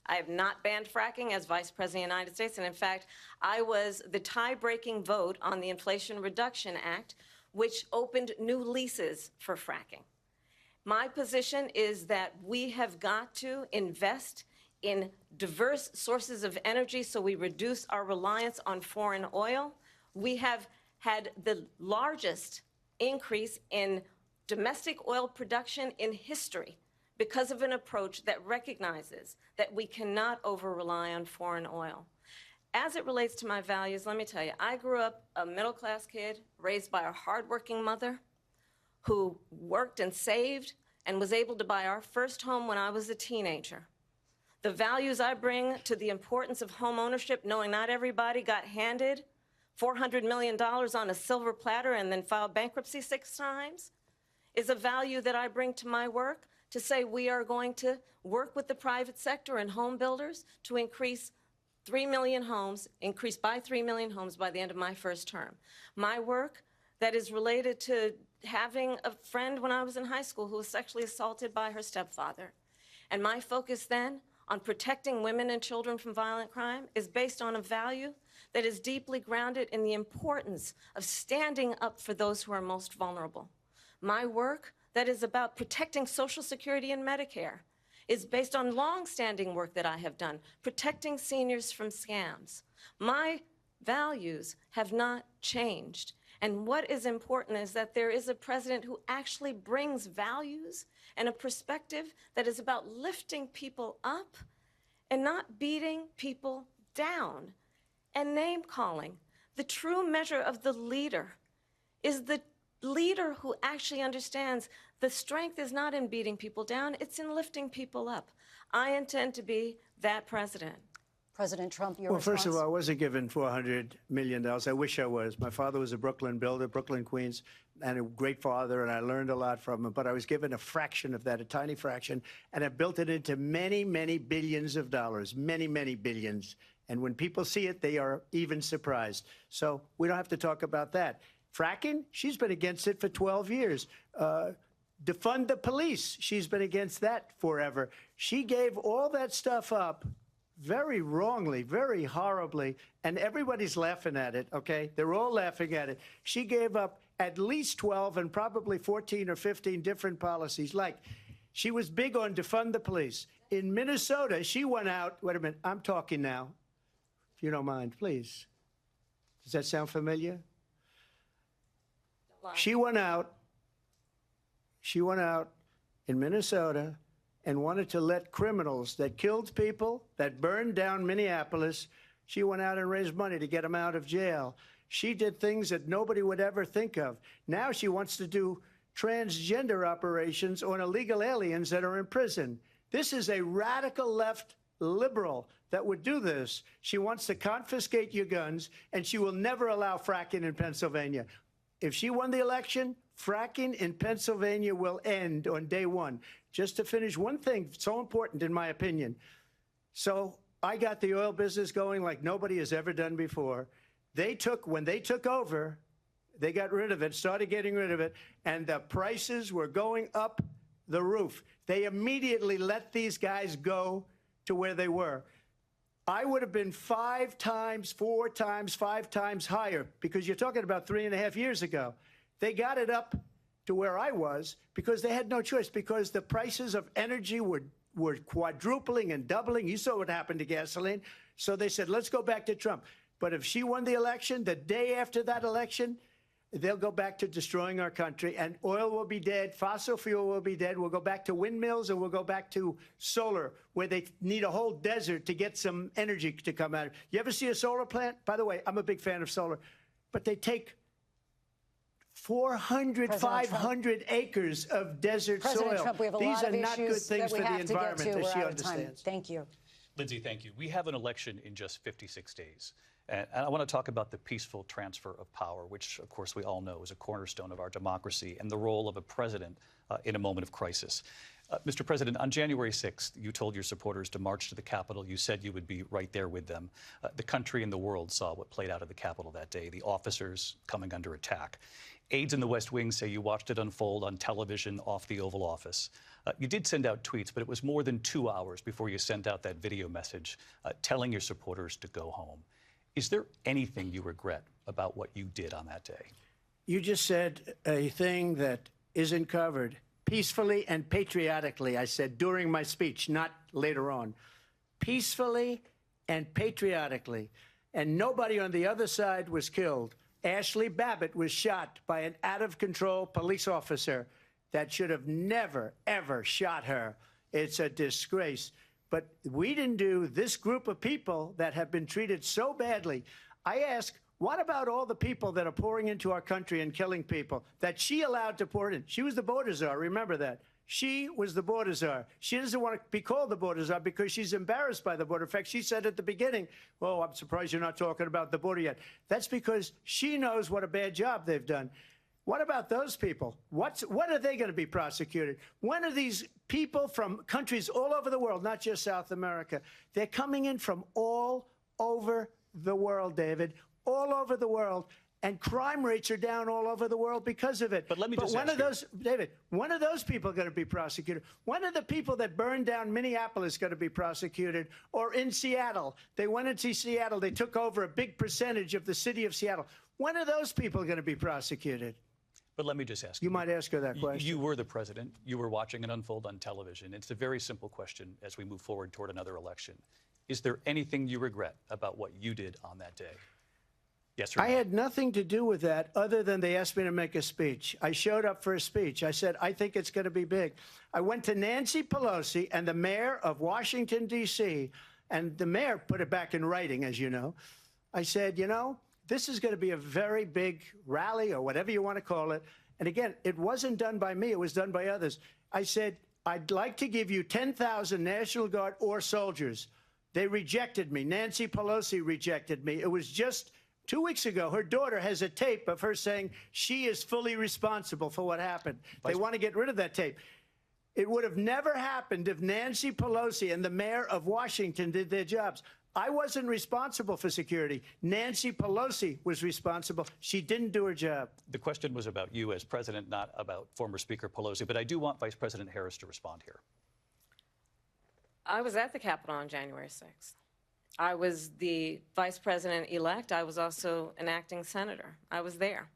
I have not banned fracking as Vice President of the United States. And in fact, I was the tie-breaking vote on the Inflation Reduction Act, which opened new leases for fracking. My position is that we have got to invest in diverse sources of energy so we reduce our reliance on foreign oil. We have had the largest increase in domestic oil production in history because of an approach that recognizes that we cannot over-rely on foreign oil. As it relates to my values, let me tell you, I grew up a middle-class kid raised by a hardworking mother who worked and saved and was able to buy our first home when I was a teenager. The values I bring to the importance of home ownership, knowing not everybody got handed $400 million on a silver platter and then filed bankruptcy 6 times, is a value that I bring to my work to say we are going to work with the private sector and home builders to increase 3 million homes, increase by 3 million homes by the end of my first term. My work that is related to having a friend when I was in high school who was sexually assaulted by her stepfather. And my focus then on protecting women and children from violent crime is based on a value that is deeply grounded in the importance of standing up for those who are most vulnerable. My work that is about protecting Social Security and Medicare is based on long-standing work that I have done, protecting seniors from scams. My values have not changed. And what is important is that there is a president who actually brings values and a perspective that is about lifting people up and not beating people down and name-calling. The true measure of the leader is the leader who actually understands the strength is not in beating people down, it's in lifting people up. I intend to be that president. President Trump, your Well, response? first of all, I wasn't given $400 million. I wish I was. My father was a Brooklyn builder, Brooklyn, Queens, and a great father, and I learned a lot from him. But I was given a fraction of that, a tiny fraction, and I built it into many, many billions of dollars, many, many billions. And when people see it, they are even surprised. So we don't have to talk about that. Fracking, she's been against it for 12 years. Defund the police, she's been against that forever. She gave all that stuff up very wrongly, very horribly, and everybody's laughing at it, okay? They're all laughing at it. She gave up at least 12 and probably 14 or 15 different policies. Like, she was big on defund the police. In Minnesota, she went out, wait a minute, I'm talking now, if you don't mind, please. Does that sound familiar? She went out in Minnesota and wanted to let criminals that killed people, that burned down Minneapolis, she went out and raised money to get them out of jail. She did things that nobody would ever think of. Now she wants to do transgender operations on illegal aliens that are in prison. This is a radical left liberal that would do this. She wants to confiscate your guns, and she will never allow fracking in Pennsylvania. If she won the election, fracking in Pennsylvania will end on day one. Just to finish, one thing so important in my opinion. So I got the oil business going like nobody has ever done before. When they took over, they got rid of it, started getting rid of it, and the prices were going up the roof. They immediately let these guys go to where they were. I would have been 5 times, 4 times, 5 times higher, because you're talking about 3.5 years ago. They got it up to where I was because they had no choice, because the prices of energy were quadrupling and doubling. You saw what happened to gasoline. So they said, let's go back to Trump. But if she won the election, the day after that election, they'll go back to destroying our country, and oil will be dead, fossil fuel will be dead. We'll go back to windmills, and we'll go back to solar, where they need a whole desert to get some energy to come out. You ever see a solar plant? By the way, I'm a big fan of solar, but they take 400, 500 acres of desert President soil. Trump, we have a These lot are of not good issues things that we for the have to get environment, to. as We're she out of time. understands. Thank you. Lindsay, thank you. We have an election in just 56 days. And I want to talk about the peaceful transfer of power, which, of course, we all know is a cornerstone of our democracy, and the role of a president in a moment of crisis. Mr. President, on January 6th, you told your supporters to march to the Capitol. You said you would be right there with them. The country and the world saw what played out at the Capitol that day, the officers coming under attack. Aides in the West Wing say you watched it unfold on television off the Oval Office. You did send out tweets, but it was more than 2 hours before you sent out that video message telling your supporters to go home. Is there anything you regret about what you did on that day? You just said a thing that isn't covered. Peacefully and patriotically, I said during my speech, not later on. Peacefully and patriotically. And nobody on the other side was killed. Ashley Babbitt was shot by an out-of-control police officer that should have never, ever shot her. It's a disgrace. But we didn't do this group of people that have been treated so badly. I ask, what about all the people that are pouring into our country and killing people that she allowed to pour in? She was the border czar, remember that. She was the border czar. She doesn't want to be called the border czar because she's embarrassed by the border. In fact, she said at the beginning, oh, I'm surprised you're not talking about the border yet. That's because she knows what a bad job they've done. What about those people? What are they going to be prosecuted? When are these people from countries all over the world, not just South America, they're coming in from all over the world, David, all over the world, and crime rates are down all over the world because of it. But let me just when ask are those, David, when are those people going to be prosecuted? When are the people that burned down Minneapolis going to be prosecuted? Or in Seattle, they went into Seattle, they took over a big percentage of the city of Seattle. When are those people going to be prosecuted? But let me just ask you. You might ask her that question. You were the president. You were watching it unfold on television. It's a very simple question as we move forward toward another election. Is there anything you regret about what you did on that day? Yes or no? I had nothing to do with that other than they asked me to make a speech. I showed up for a speech. I said, I think it's going to be big. I went to Nancy Pelosi and the mayor of Washington, D.C., and the mayor put it back in writing, as you know. I said, you know, this is going to be a very big rally or whatever you want to call it. And again, it wasn't done by me. It was done by others. I said, I'd like to give you 10,000 National Guard or soldiers. They rejected me. Nancy Pelosi rejected me. It was just 2 weeks ago. Her daughter has a tape of her saying she is fully responsible for what happened. They want to get rid of that tape. It would have never happened if Nancy Pelosi and the mayor of Washington did their jobs. I wasn't responsible for security. Nancy Pelosi was responsible. She didn't do her job. The question was about you as president, not about former Speaker Pelosi. But I do want Vice President Harris to respond here. I was at the Capitol on January 6th. I was the vice president-elect. I was also an acting senator. I was there.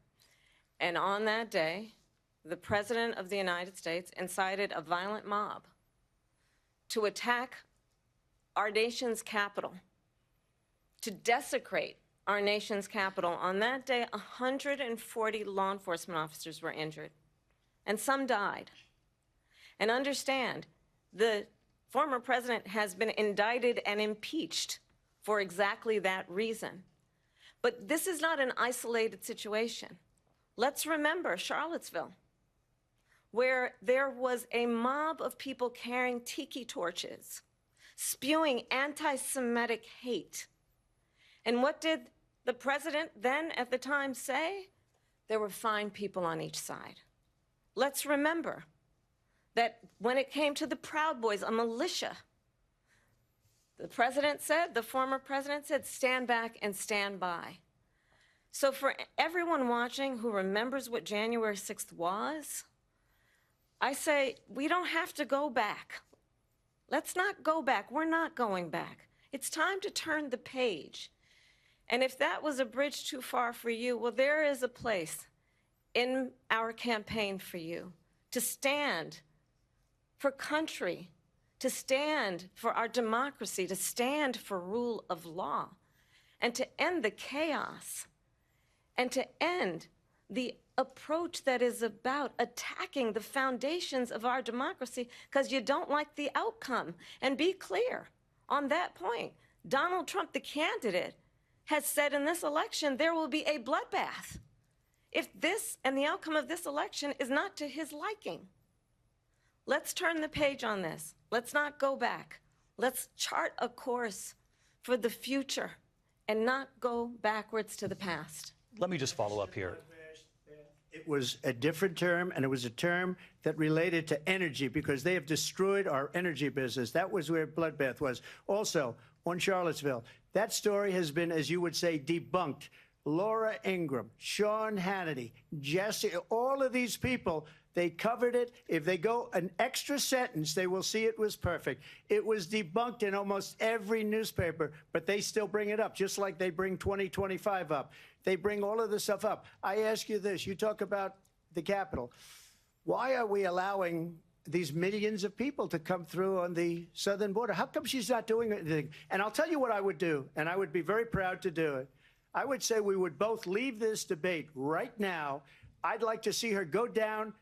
And on that day, the President of the United States incited a violent mob to attack our nation's capital, to desecrate our nation's capital. On that day, 140 law enforcement officers were injured, and some died. And understand, the former president has been indicted and impeached for exactly that reason. But this is not an isolated situation. Let's remember Charlottesville, where there was a mob of people carrying tiki torches, spewing anti-Semitic hate. And what did the president then at the time say? There were fine people on each side. Let's remember that when it came to the Proud Boys, a militia, the president said, the former president said, stand back and stand by. So for everyone watching who remembers what January 6th was, I say we don't have to go back. Let's not go back. We're not going back. It's time to turn the page. And if that was a bridge too far for you, well, there is a place in our campaign for you to stand for country, to stand for our democracy, to stand for rule of law, and to end the chaos, and to end the approach that is about attacking the foundations of our democracy because you don't like the outcome. And be clear on that point. Donald Trump, the candidate, has said in this election there will be a bloodbath if this and the outcome of this election is not to his liking. Let's turn the page on this. Let's not go back. Let's chart a course for the future and not go backwards to the past. Let me just follow up here. It was a different term, and it was a term that related to energy because they have destroyed our energy business. That was where bloodbath was. Also, on Charlottesville, that story has been, as you would say, debunked. Laura Ingraham, Sean Hannity, Jesse, all of these people, they covered it. If they go an extra sentence, they will see it was perfect. It was debunked in almost every newspaper, but they still bring it up, just like they bring 2025 up. They bring all of this stuff up. I ask you this. You talk about the Capitol. Why are we allowing these millions of people to come through on the southern border? How come she's not doing anything? And I'll tell you what I would do, and I would be very proud to do it. I would say we would both leave this debate right now. I'd like to see her go down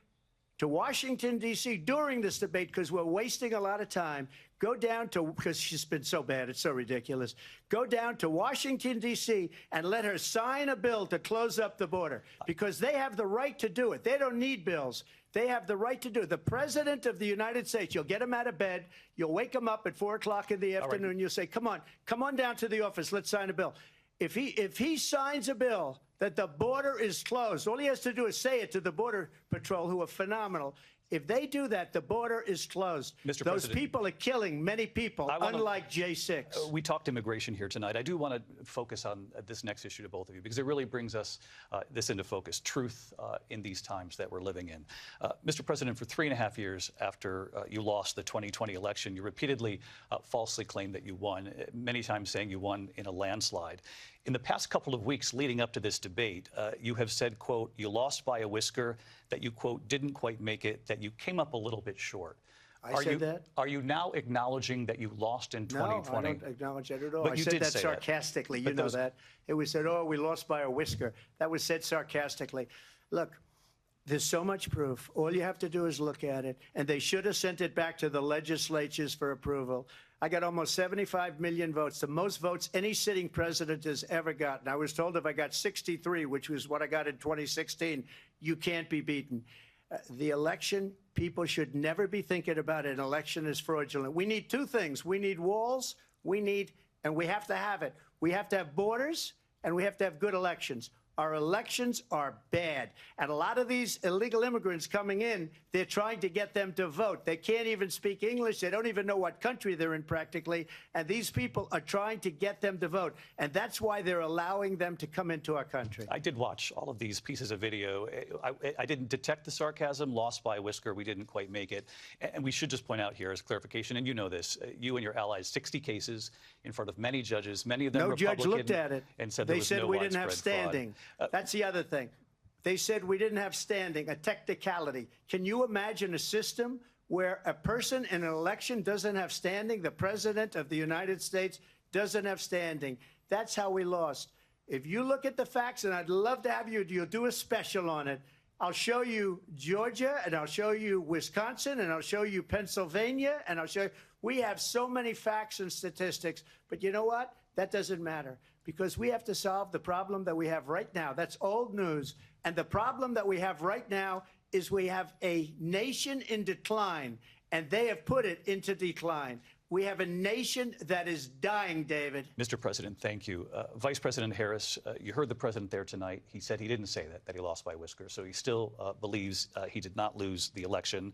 to Washington, D.C. during this debate because we're wasting a lot of time. Go down to, because she's been so bad, it's so ridiculous. Go down to Washington, D.C. and let her sign a bill to close up the border because they have the right to do it. They don't need bills. They have the right to do it. The President of the United States, you'll get him out of bed. You'll wake him up at 4 o'clock in the afternoon. You'll say, come on down to the office. Let's sign a bill. If he signs a bill that the border is closed, all he has to do is say it to the Border Patrol, who are phenomenal. If they do that, the border is closed. Mr. Those President, people are killing many people, unlike J6. We talked immigration here tonight. I do want to focus on this next issue to both of you because it really brings us this into focus, truth in these times that we're living in. Mr. President, for 3.5 years after you lost the 2020 election, you repeatedly falsely claimed that you won, many times saying you won in a landslide. In the past couple of weeks leading up to this debate, you have said, quote, you lost by a whisker, that you, quote, didn't quite make it, that you came up a little bit short. I said that? Are you now acknowledging that you lost in 2020? No, I don't acknowledge that at all. But I you said did that say sarcastically. That. You know that. It was said, oh, we lost by a whisker. That was said sarcastically. Look, there's so much proof. All you have to do is look at it. And they should have sent it back to the legislatures for approval. I got almost 75 million votes, the most votes any sitting president has ever gotten. I was told if I got 63, which was what I got in 2016, you can't be beaten. The election, people should never be thinking about an election as fraudulent. We need two things. We need walls, and we have to have it. We have to have borders, and we have to have good elections. Our elections are bad. And a lot of these illegal immigrants coming in, they're trying to get them to vote. They can't even speak English. They don't even know what country they're in practically. And these people are trying to get them to vote. And that's why they're allowing them to come into our country. I did watch all of these pieces of video. I didn't detect the sarcasm, lost by a whisker. We didn't quite make it. And we should just point out here as clarification, and you know this, you and your allies, 60 cases in front of many judges, many of them Republican. No judge looked at it. And said they there was said no we didn't have standing. Fraud. That's the other thing. They said we didn't have standing, a technicality. Can you imagine a system where a person in an election doesn't have standing? The President of the United States doesn't have standing. That's how we lost. If you look at the facts, and I'd love to have you'll do a special on it. I'll show you Georgia, and I'll show you Wisconsin, and I'll show you Pennsylvania, and I'll show you. We have so many facts and statistics, but you know what? That doesn't matter because we have to solve the problem that we have right now. That's old news. And the problem that we have right now is we have a nation in decline, and they have put it into decline. We have a nation that is dying, David. Mr. President, thank you. Vice President Harris, you heard the president there tonight. He said he didn't say that he lost by a whisker. So he still believes he did not lose the election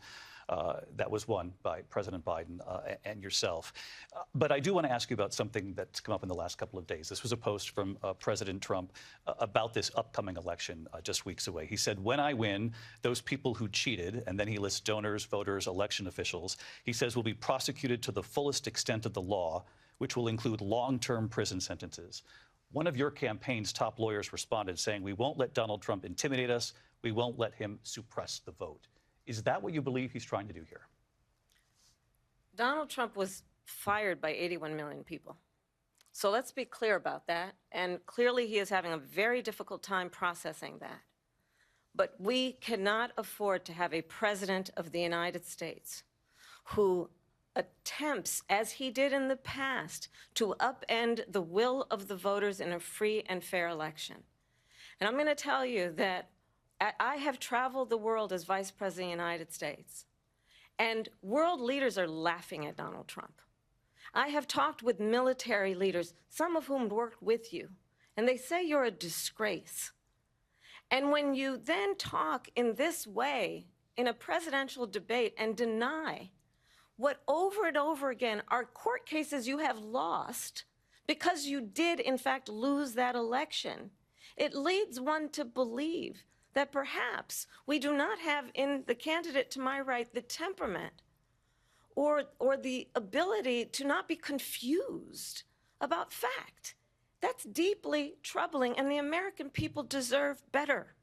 that was won by President Biden and yourself. But I do want to ask you about something that's come up in the last couple of days. This was a post from President Trump about this upcoming election just weeks away. He said, when I win, those people who cheated, and then he lists donors, voters, election officials, he says will be prosecuted to the fullest extent of the law, which will include long-term prison sentences. One of your campaign's top lawyers responded saying, we won't let Donald Trump intimidate us. We won't let him suppress the vote. Is that what you believe he's trying to do here? Donald Trump was fired by 81 million people. So let's be clear about that. And clearly he is having a very difficult time processing that. But we cannot afford to have a president of the United States who attempts, as he did in the past, to upend the will of the voters in a free and fair election. And I'm going to tell you that I have traveled the world as Vice President of the United States, and world leaders are laughing at Donald Trump. I have talked with military leaders, some of whom worked with you, and they say you're a disgrace. And when you then talk in this way in a presidential debate and deny what over and over again are court cases you have lost because you did, in fact, lose that election, it leads one to believe that perhaps we do not have in the candidate to my right the temperament or the ability to not be confused about fact. That's deeply troubling, and the American people deserve better.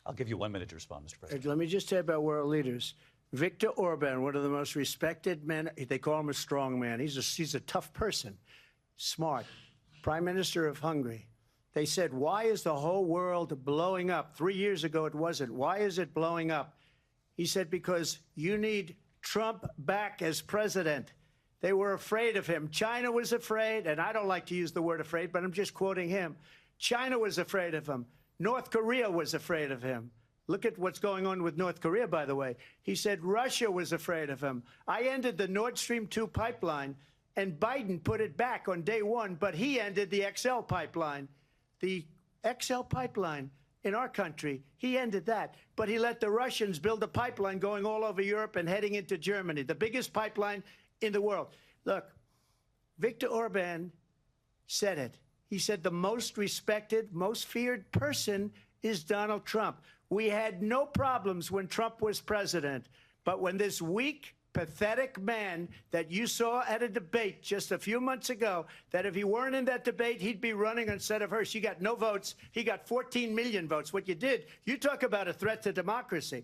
I'll give you 1 minute to respond, Mr. President. Let me just say about world leaders. Viktor Orban, one of the most respected men, they call him a strong man. He's a tough person, smart. Prime Minister of Hungary. They said, why is the whole world blowing up? 3 years ago, it wasn't. Why is it blowing up? He said, because you need Trump back as president. They were afraid of him. China was afraid, and I don't like to use the word afraid, but I'm just quoting him. China was afraid of him. North Korea was afraid of him. Look at what's going on with North Korea, by the way. He said Russia was afraid of him. I ended the Nord Stream 2 pipeline, and Biden put it back on day one, but he ended the XL pipeline. The XL pipeline in our country, he ended that. But he let the Russians build a pipeline going all over Europe and heading into Germany, the biggest pipeline in the world. Look, Viktor Orban said it. He said the most respected, most feared person is Donald Trump. We had no problems when Trump was president. But when this weak, pathetic man that you saw at a debate just a few months ago, that if he weren't in that debate, he'd be running instead of her. She got no votes. He got 14 million votes. What you did, you talk about a threat to democracy.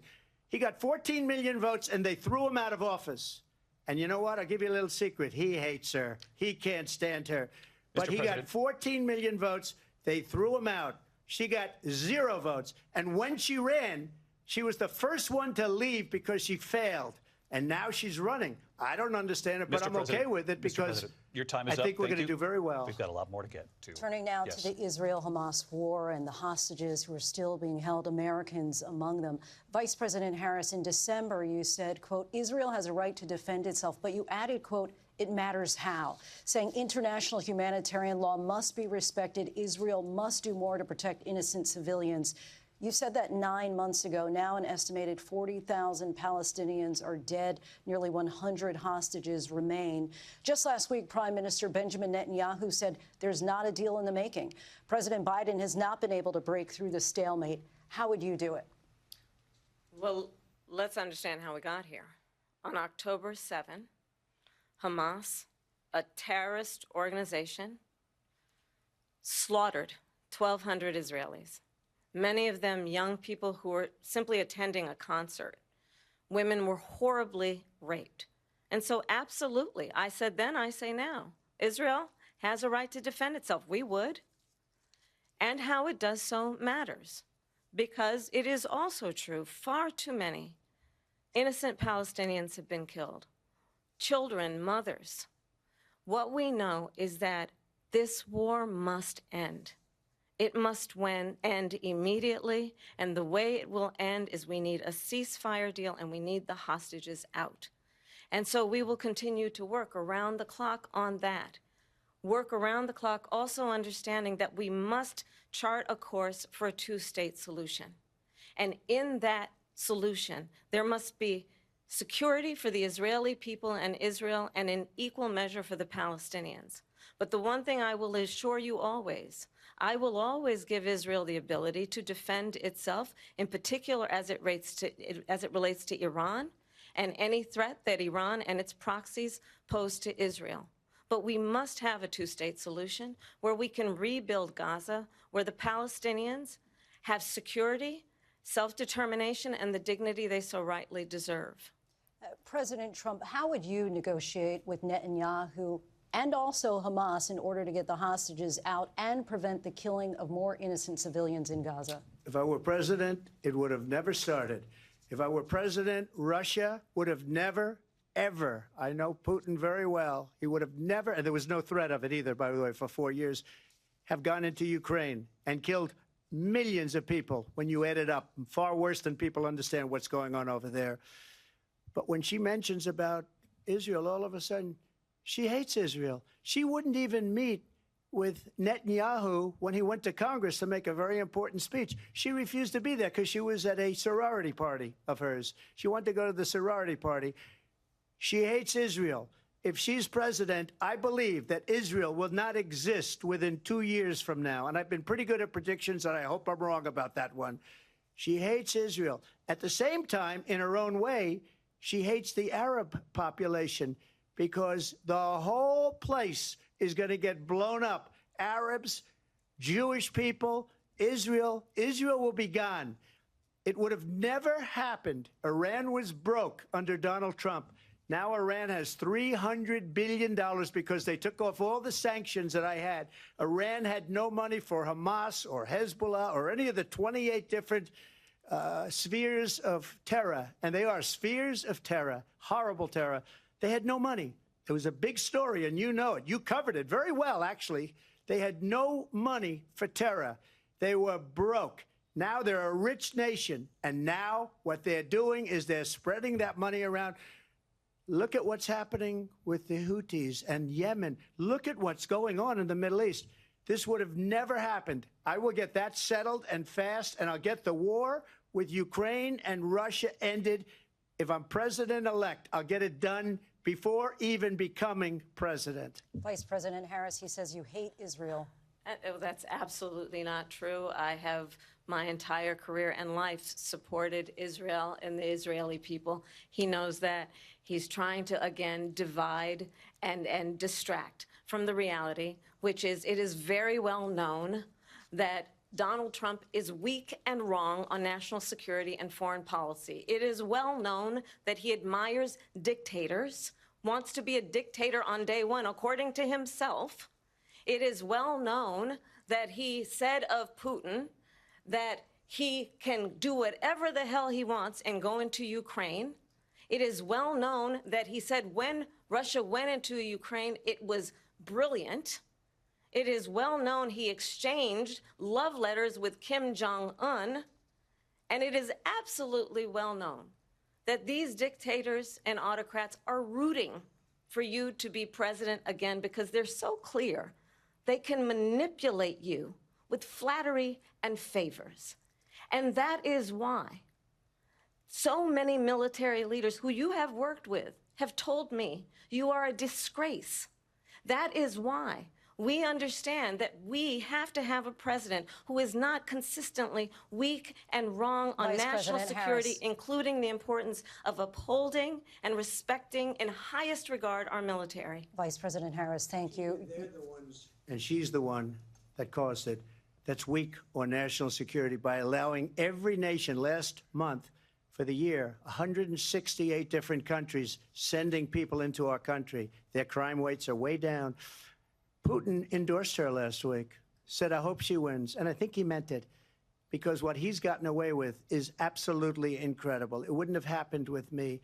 He got 14 million votes, and they threw him out of office. And you know what? I'll give you a little secret. He hates her. He can't stand her. But he got 14 million votes. They threw him out. She got 0 votes. And when she ran, she was the first one to leave because she failed. And now she's running. I don't understand it, but I'm okay with it because your time is I think up. we're going to do very well. We've got a lot more to get to. Turning now to the Israel-Hamas war and the hostages who are still being held, Americans among them. Vice President Harris, in December, you said, quote, Israel has a right to defend itself, but you added, quote, it matters how, saying international humanitarian law must be respected. Israel must do more to protect innocent civilians. You said that 9 months ago. Now an estimated 40,000 Palestinians are dead. Nearly 100 hostages remain. Just last week, Prime Minister Benjamin Netanyahu said there's not a deal in the making. President Biden has not been able to break through the stalemate. How would you do it? Well, let's understand how we got here. On October 7, Hamas, a terrorist organization, slaughtered 1,200 Israelis. Many of them young people who were simply attending a concert. Women were horribly raped. And so absolutely, I said then, I say now, Israel has a right to defend itself. We would. And how it does so matters. Because it is also true, far too many innocent Palestinians have been killed. Children, mothers. What we know is that this war must end. It must end immediately, and the way it will end is we need a ceasefire deal and we need the hostages out. And so we will continue to work around the clock on that. Work around the clock, also understanding that we must chart a course for a two-state solution. And in that solution, there must be security for the Israeli people and Israel, and in equal measure for the Palestinians. But the one thing I will assure you always, I will always give Israel the ability to defend itself, in particular as it relates to Iran and any threat that Iran and its proxies pose to Israel. But we must have a two-state solution where we can rebuild Gaza, where the Palestinians have security, self-determination, and the dignity they so rightly deserve. President Trump, how would you negotiate with Netanyahu and also Hamas in order to get the hostages out and prevent the killing of more innocent civilians in Gaza? If I were president, it would have never started. If I were president, Russia would have never, ever, I know Putin very well, he would have never, and there was no threat of it either, by the way, for 4 years, have gone into Ukraine and killed millions of people when you add it up, far worse than people understand what's going on over there. But when she mentions about Israel, all of a sudden, she hates Israel. She wouldn't even meet with Netanyahu when he went to Congress to make a very important speech. She refused to be there because she was at a sorority party of hers. She wanted to go to the sorority party. She hates Israel. If she's president, I believe that Israel will not exist within 2 years from now. And I've been pretty good at predictions, and I hope I'm wrong about that one. She hates Israel. At the same time, in her own way, she hates the Arab population because the whole place is going to get blown up. Arabs, Jewish people, Israel. Israel will be gone. It would have never happened. Iran was broke under Donald Trump. Now Iran has $300 billion because they took off all the sanctions that I had. Iran had no money for Hamas or Hezbollah or any of the 28 different spheres of terror. And they are spheres of terror, horrible terror. They had no money. It was a big story, and you know it. You covered it very well, actually. They had no money for terror. They were broke. Now they're a rich nation. And now what they're doing is they're spreading that money around. Look at what's happening with the Houthis and Yemen. Look at what's going on in the Middle East. This would have never happened. I will get that settled and fast, and I'll get the war with Ukraine and Russia ended. If I'm president-elect, I'll get it done before even becoming president. Vice President Harris, he says you hate Israel. That's absolutely not true. I have my entire career and life supported Israel and the Israeli people. He knows that. He's trying to, again, divide and distract from the reality, which is it is very well known that Donald Trump is weak and wrong on national security and foreign policy. It is well known that he admires dictators, wants to be a dictator on day one, according to himself. It is well known that he said of Putin that he can do whatever the hell he wants and go into Ukraine. It is well known that he said when Russia went into Ukraine, it was brilliant. It is well known he exchanged love letters with Kim Jong-un. And it is absolutely well known that these dictators and autocrats are rooting for you to be president again because they're so clear. They can manipulate you with flattery and favors. And that is why so many military leaders who you have worked with have told me you are a disgrace. That is why we understand that we have to have a president who is not consistently weak and wrong on Vice national President security, Harris. including the importance of upholding and respecting in highest regard our military. Vice President Harris, thank you. They're the ones, and she's the one that caused it, that's weak on national security by allowing every nation last month for the year, 168 different countries sending people into our country. Their crime rates are way down. Putin endorsed her last week, said, I hope she wins. And I think he meant it, because what he's gotten away with is absolutely incredible. It wouldn't have happened with me.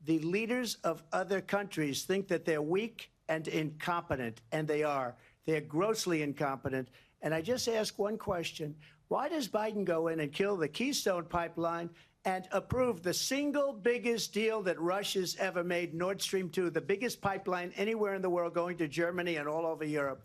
The leaders of other countries think that they're weak and incompetent, and they are. They're grossly incompetent. And I just ask one question. Why does Biden go in and kill the Keystone Pipeline and approve the single biggest deal that Russia's ever made, Nord Stream 2, the biggest pipeline anywhere in the world going to Germany and all over Europe?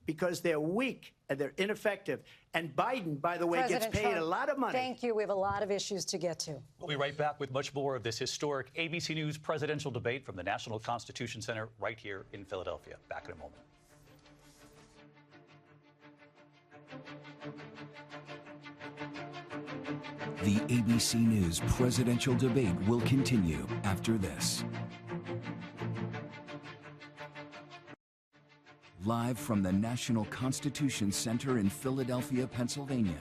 Because they're weak and they're ineffective. And Biden, by the way, President gets paid Trump, a lot of money. Thank you. We have a lot of issues to get to. We'll be right back with much more of this historic ABC News presidential debate from the National Constitution Center right here in Philadelphia. Back in a moment. The ABC News presidential debate will continue after this. Live from the National Constitution Center in Philadelphia, Pennsylvania.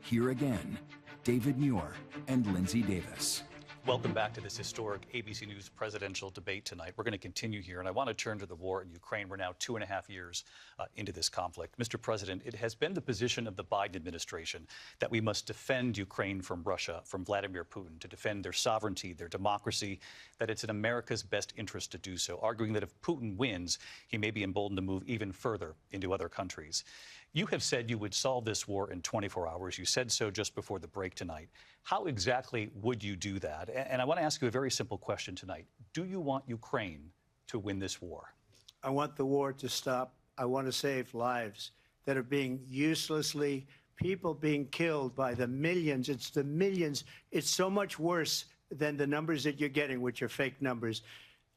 Here again, David Muir and Lindsay Davis. Welcome back to this historic ABC News presidential debate tonight. We're going to continue here, and I want to turn to the war in Ukraine. We're now 2.5 years into this conflict. Mr. President, it has been the position of the Biden administration that we must defend Ukraine from Russia, from Vladimir Putin, to defend their sovereignty, their democracy, that it's in America's best interest to do so, arguing that if Putin wins, he may be emboldened to move even further into other countries. You have said you would solve this war in 24 hours. You said so just before the break tonight. How exactly would you do that? And I want to ask you a very simple question tonight. Do you want Ukraine to win this war? I want the war to stop I want to save lives that are being uselessly, people being killed by the millions. It's the millions. It's so much worse than the numbers that you're getting, which are fake numbers.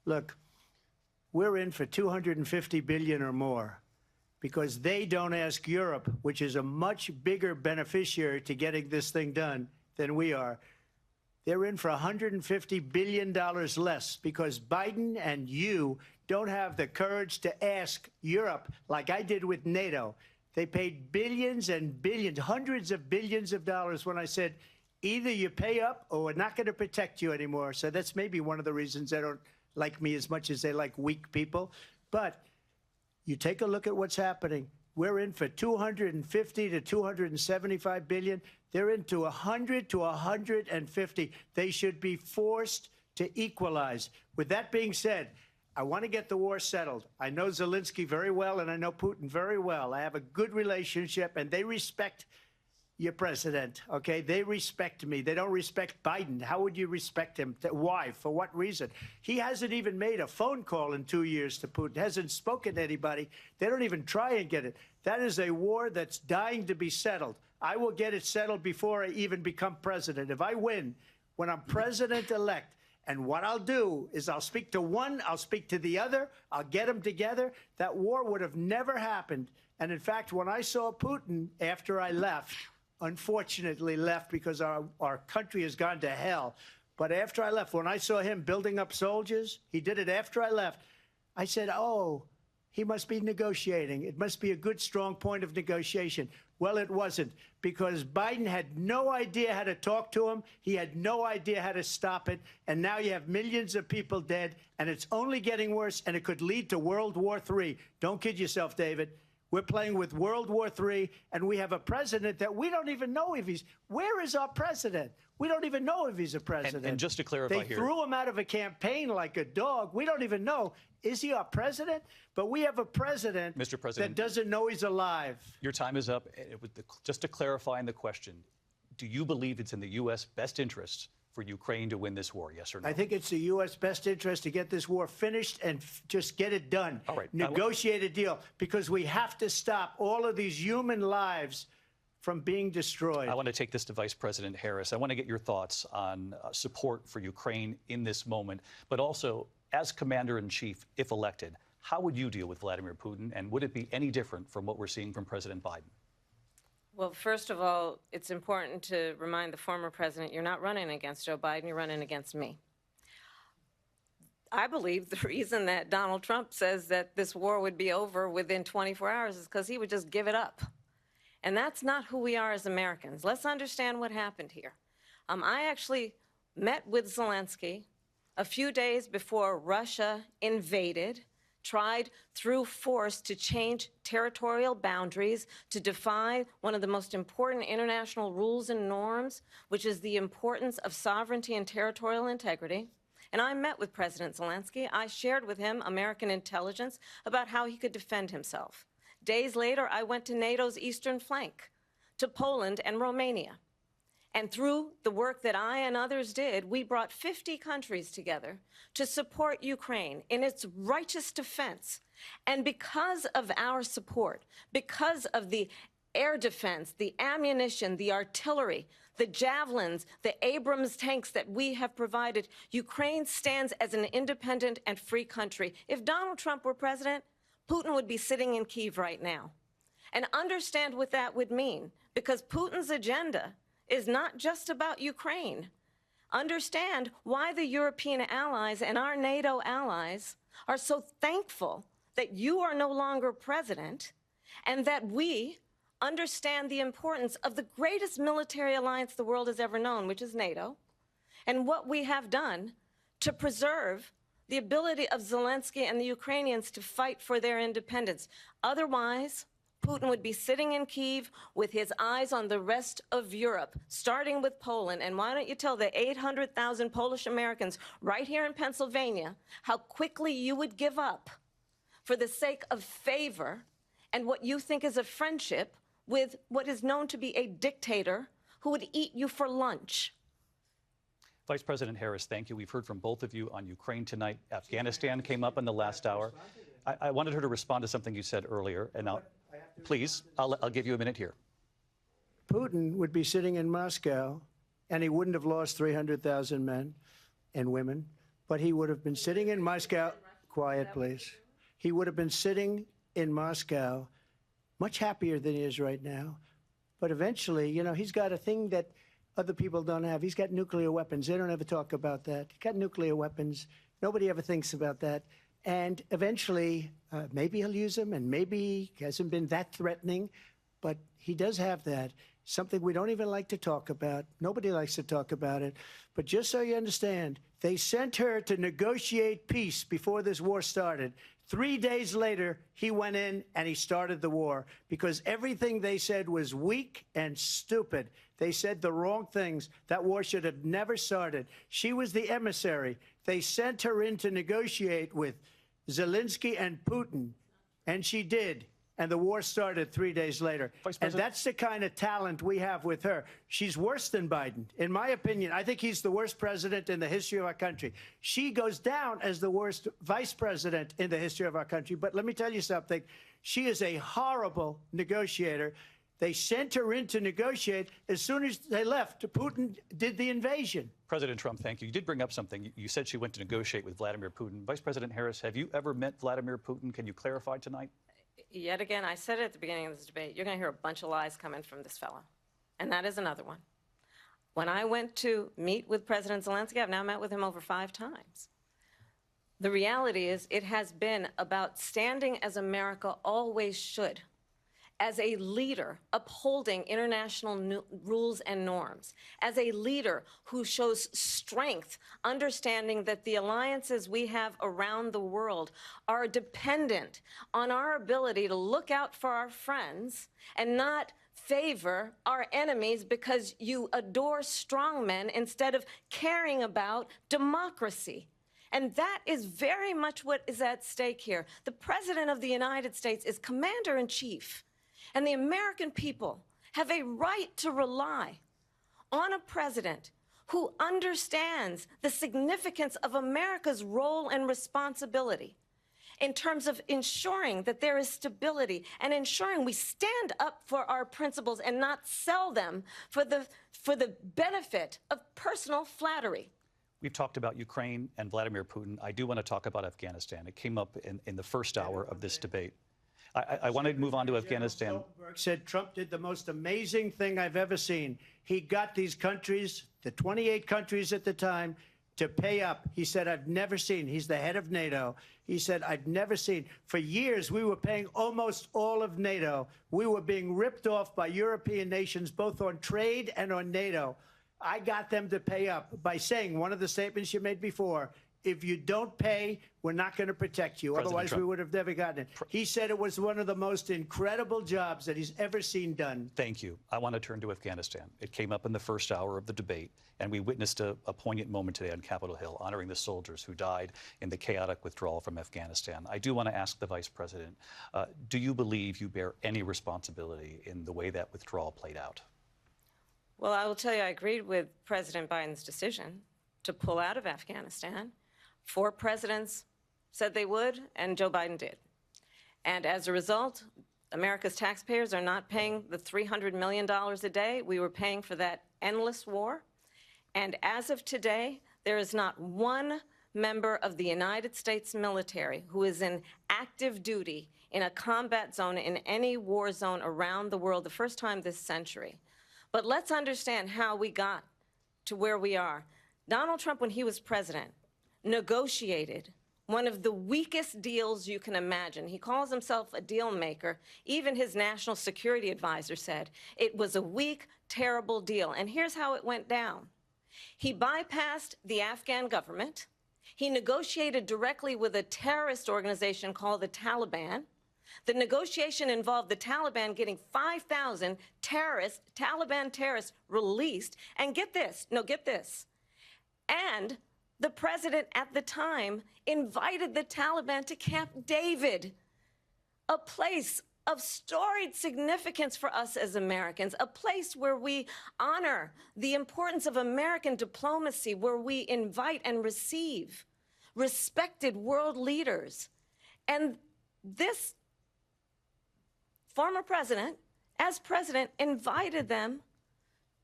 Look, we're in for $250 billion or more because they don't ask Europe, which is a much bigger beneficiary to getting this thing done than we are. They're in for $150 billion less because Biden and you don't have the courage to ask Europe like I did with NATO. They paid billions and billions, hundreds of billions of dollars when I said, either you pay up or we're not going to protect you anymore. So that's maybe one of the reasons they don't like me as much as they like weak people. But you take a look at what's happening. We're in for 250 to 275 billion. They're into 100 to 150. They should be forced to equalize. With that being said, I want to get the war settled. I know Zelensky very well, and I know Putin very well. I have a good relationship, and they respect your president, okay? They respect me. They don't respect Biden. How would you respect him? Why? For what reason? He hasn't even made a phone call in 2 years to Putin, hasn't spoken to anybody. They don't even try and get it. That is a war that's dying to be settled. I will get it settled before I even become president. If I win, when I'm president-elect, and what I'll do is I'll speak to one, I'll speak to the other, I'll get them together. That war would have never happened. And in fact, when I saw Putin after I left, unfortunately left because our country has gone to hell. But after I left, when I saw him building up soldiers, he did it after I left, I said, oh, he must be negotiating. It must be a good, strong point of negotiation. Well, it wasn't, because Biden had no idea how to talk to him. He had no idea how to stop it. And now you have millions of people dead, and it's only getting worse, and it could lead to World War III. Don't kid yourself, David. We're playing with World War III, and we have a president that we don't even know if he's... Where is our president? We don't even know if he's a president. And just to clarify they here... They threw him out of a campaign like a dog. We don't even know. Is he our president? But we have a president, Mr. President, that doesn't know he's alive. Your time is up. Just to clarify in the question, do you believe it's in the U.S. best interest for Ukraine to win this war, yes or no? I think it's the U.S. best interest to get this war finished and just get it done. All right. Negotiate a deal, because we have to stop all of these human lives from being destroyed. I want to take this to Vice President Harris. I want to get your thoughts on support for Ukraine in this moment, but also, as Commander-in-Chief, if elected, how would you deal with Vladimir Putin, and would it be any different from what we're seeing from President Biden? Well, first of all, it's important to remind the former president you're not running against Joe Biden, you're running against me. I believe the reason that Donald Trump says that this war would be over within 24 hours is because he would just give it up. And that's not who we are as Americans. Let's understand what happened here. I actually met with Zelensky a few days before Russia invaded, tried through force to change territorial boundaries, to defy one of the most important international rules and norms, which is the importance of sovereignty and territorial integrity. And I met with President Zelensky. I shared with him American intelligence about how he could defend himself. Days later, I went to NATO's eastern flank, to Poland and Romania. And through the work that I and others did, we brought 50 countries together to support Ukraine in its righteous defense. And because of our support, because of the air defense, the ammunition, the artillery, the javelins, the Abrams tanks that we have provided, Ukraine stands as an independent and free country. If Donald Trump were president, Putin would be sitting in Kyiv right now. And understand what that would mean, because Putin's agenda is not just about Ukraine. Understand why the European allies and our NATO allies are so thankful that you are no longer president, and that we understand the importance of the greatest military alliance the world has ever known, which is NATO, and what we have done to preserve the ability of Zelensky and the Ukrainians to fight for their independence. Otherwise, Putin would be sitting in Kyiv with his eyes on the rest of Europe, starting with Poland. And why don't you tell the 800,000 Polish Americans right here in Pennsylvania how quickly you would give up for the sake of favor and what you think is a friendship with what is known to be a dictator who would eat you for lunch. Vice President Harris, thank you. We've heard from both of you on Ukraine tonight. Afghanistan came up in the last hour. I wanted her to respond to something you said earlier, and please, I'll give you a minute here. Putin would be sitting in Moscow, and he wouldn't have lost 300,000 men and women, but he would have been sitting in Moscow. Quiet, please. He would have been sitting in Moscow much happier than he is right now. But eventually, you know, he's got a thing that other people don't have. He's got nuclear weapons. They don't ever talk about that. He's got nuclear weapons. Nobody ever thinks about that. And eventually, maybe he'll use them, and maybe he hasn't been that threatening, but he does have that. Something we don't even like to talk about. Nobody likes to talk about it. But just so you understand, they sent her to negotiate peace before this war started. 3 days later, he went in and he started the war because everything they said was weak and stupid. They said the wrong things. That war should have never started. She was the emissary. They sent her in to negotiate with Zelensky and Putin, and she did. And the war started 3 days later. And that's the kind of talent we have with her. She's worse than Biden. In my opinion, I think he's the worst president in the history of our country. She goes down as the worst vice president in the history of our country. But let me tell you something. She is a horrible negotiator. They sent her in to negotiate. As soon as they left, Putin did the invasion. President Trump, thank you. You did bring up something. You said she went to negotiate with Vladimir Putin. Vice President Harris, have you ever met Vladimir Putin? Can you clarify tonight? Yet again, I said it at the beginning of this debate, you're going to hear a bunch of lies coming from this fellow. And that is another one. When I went to meet with President Zelensky, I've now met with him over 5 times. The reality is it has been about standing as America always should, as a leader upholding international rules and norms, as a leader who shows strength, understanding that the alliances we have around the world are dependent on our ability to look out for our friends and not favor our enemies because you adore strongmen instead of caring about democracy. And that is very much what is at stake here. The President of the United States is commander-in-chief. And the American people have a right to rely on a president who understands the significance of America's role and responsibility in terms of ensuring that there is stability and ensuring we stand up for our principles and not sell them for the benefit of personal flattery. We've talked about Ukraine and Vladimir Putin. I do want to talk about Afghanistan. It came up in the first hour of this debate. I wanted to move on to Afghanistan. Stoltenberg said Trump did the most amazing thing I've ever seen. He got these countries, the 28 countries at the time, to pay up. He said, I've never seen. He's the head of NATO. He said, I've never seen. For years, we were paying almost all of NATO. We were being ripped off by European nations, both on trade and on NATO. I got them to pay up by saying one of the statements you made before, if you don't pay, we're not going to protect you. President Otherwise, Trump. we would have never gotten it. He said it was one of the most incredible jobs that he's ever seen done. Thank you. I want to turn to Afghanistan. It came up in the first hour of the debate, and we witnessed a poignant moment today on Capitol Hill, honoring the soldiers who died in the chaotic withdrawal from Afghanistan. I do want to ask the Vice President, do you believe you bear any responsibility in the way that withdrawal played out? Well, I will tell you, I agreed with President Biden's decision to pull out of Afghanistan. 4 presidents said they would, and Joe Biden did. And as a result, America's taxpayers are not paying the $300 million a day we were paying for that endless war. And as of today, there is not one member of the United States military who is in active duty in a combat zone in any war zone around the world, the first time this century. But let's understand how we got to where we are. Donald Trump, when he was president, negotiated one of the weakest deals you can imagine. He calls himself a deal maker. Even his national security advisor said it was a weak, terrible deal. And here's how it went down. He bypassed the Afghan government. He negotiated directly with a terrorist organization called the Taliban. The negotiation involved the Taliban getting 5,000 Taliban terrorists released. And get this, and the president at the time invited the Taliban to Camp David, a place of storied significance for us as Americans, a place where we honor the importance of American diplomacy, where we invite and receive respected world leaders. And this former president, as president, invited them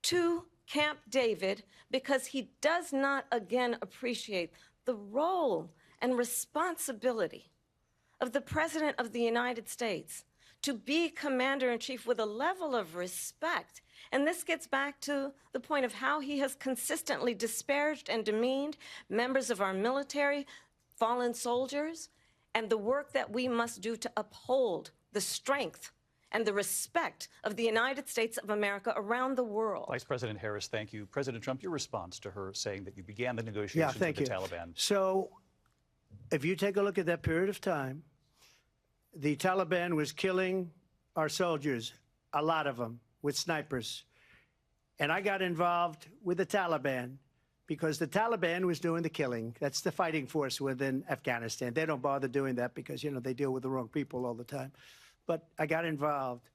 to Camp David because he does not again appreciate the role and responsibility of the President of the United States to be commander-in-chief with a level of respect. And this gets back to the point of how he has consistently disparaged and demeaned members of our military, fallen soldiers, and the work that we must do to uphold the strength and the respect of the United States of America around the world. Vice President Harris, thank you. President Trump, your response to her saying that you began the negotiations with the Taliban. So if you take a look at that period of time, the Taliban was killing our soldiers, a lot of them, with snipers. And I got involved with the Taliban because the Taliban was doing the killing. That's the fighting force within Afghanistan. They don't bother doing that because, you know, they deal with the wrong people all the time. But I got involved.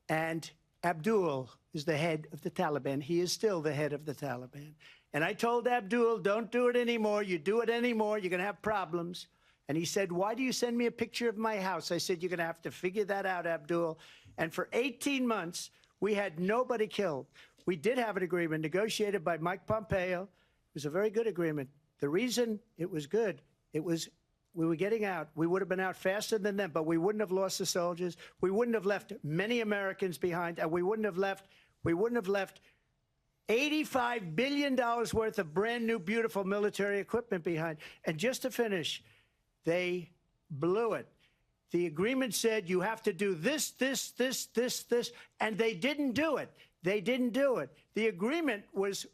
And Abdul is the head of the Taliban. He is still the head of the Taliban. And I told Abdul, don't do it anymore. You do it anymore, you're going to have problems. And he said, why do you send me a picture of my house? I said, you're going to have to figure that out, Abdul. And for 18 months, we had nobody killed. We did have an agreement negotiated by Mike Pompeo. It was a very good agreement. The reason it was good, it was we were getting out. We would have been out faster than them, but we wouldn't have lost the soldiers. We wouldn't have left many Americans behind, and we wouldn't have left $85 billion worth of brand new, beautiful military equipment behind. And just to finish, they blew it. The agreement said you have to do this, this, this, this, this, and they didn't do it. They didn't do it. The agreement was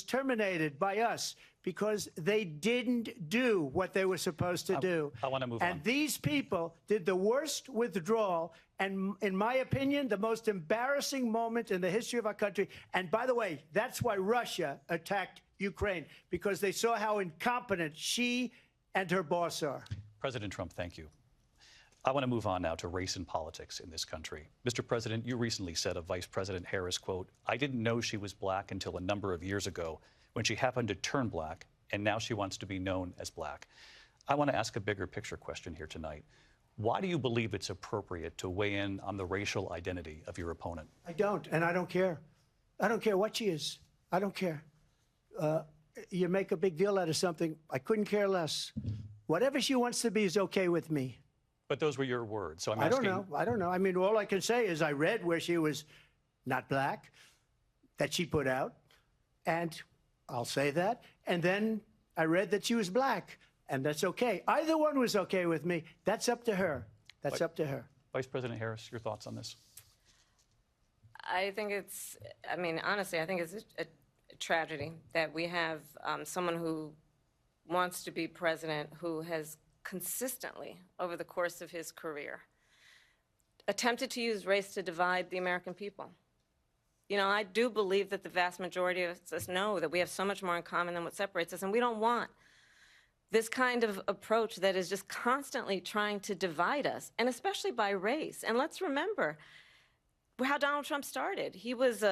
terminated by us because they didn't do what they were supposed to do. I want to move on. And these people did the worst withdrawal and, in my opinion, the most embarrassing moment in the history of our country. And by the way, that's why Russia attacked Ukraine, because they saw how incompetent she and her boss are. President Trump, thank you. I want to move on now to race and politics in this country. Mr. President, you recently said of Vice President Harris, quote, I didn't know she was black until a number of years ago when she happened to turn black, and now she wants to be known as black. I want to ask a bigger picture question here tonight. Why do you believe it's appropriate to weigh in on the racial identity of your opponent? I don't, and I don't care. I don't care what she is. I don't care. You make a big deal out of something. I couldn't care less. Whatever she wants to be is okay with me. But those were your words, so I'm asking. asking. I don't know. I mean, all I can say is I read where she was not black, that she put out, and I'll say that. And then I read that she was black, and that's okay. Either one was okay with me. That's up to her. That's up to her. Vice President Harris, your thoughts on this? I think it's, I mean, honestly, I think it's a tragedy that we have someone who wants to be president who has consistently, over the course of his career, attempted to use race to divide the American people. You know, I do believe that the vast majority of us know that we have so much more in common than what separates us, and we don't want this kind of approach that is just constantly trying to divide us, and especially by race. And let's remember how Donald Trump started. He was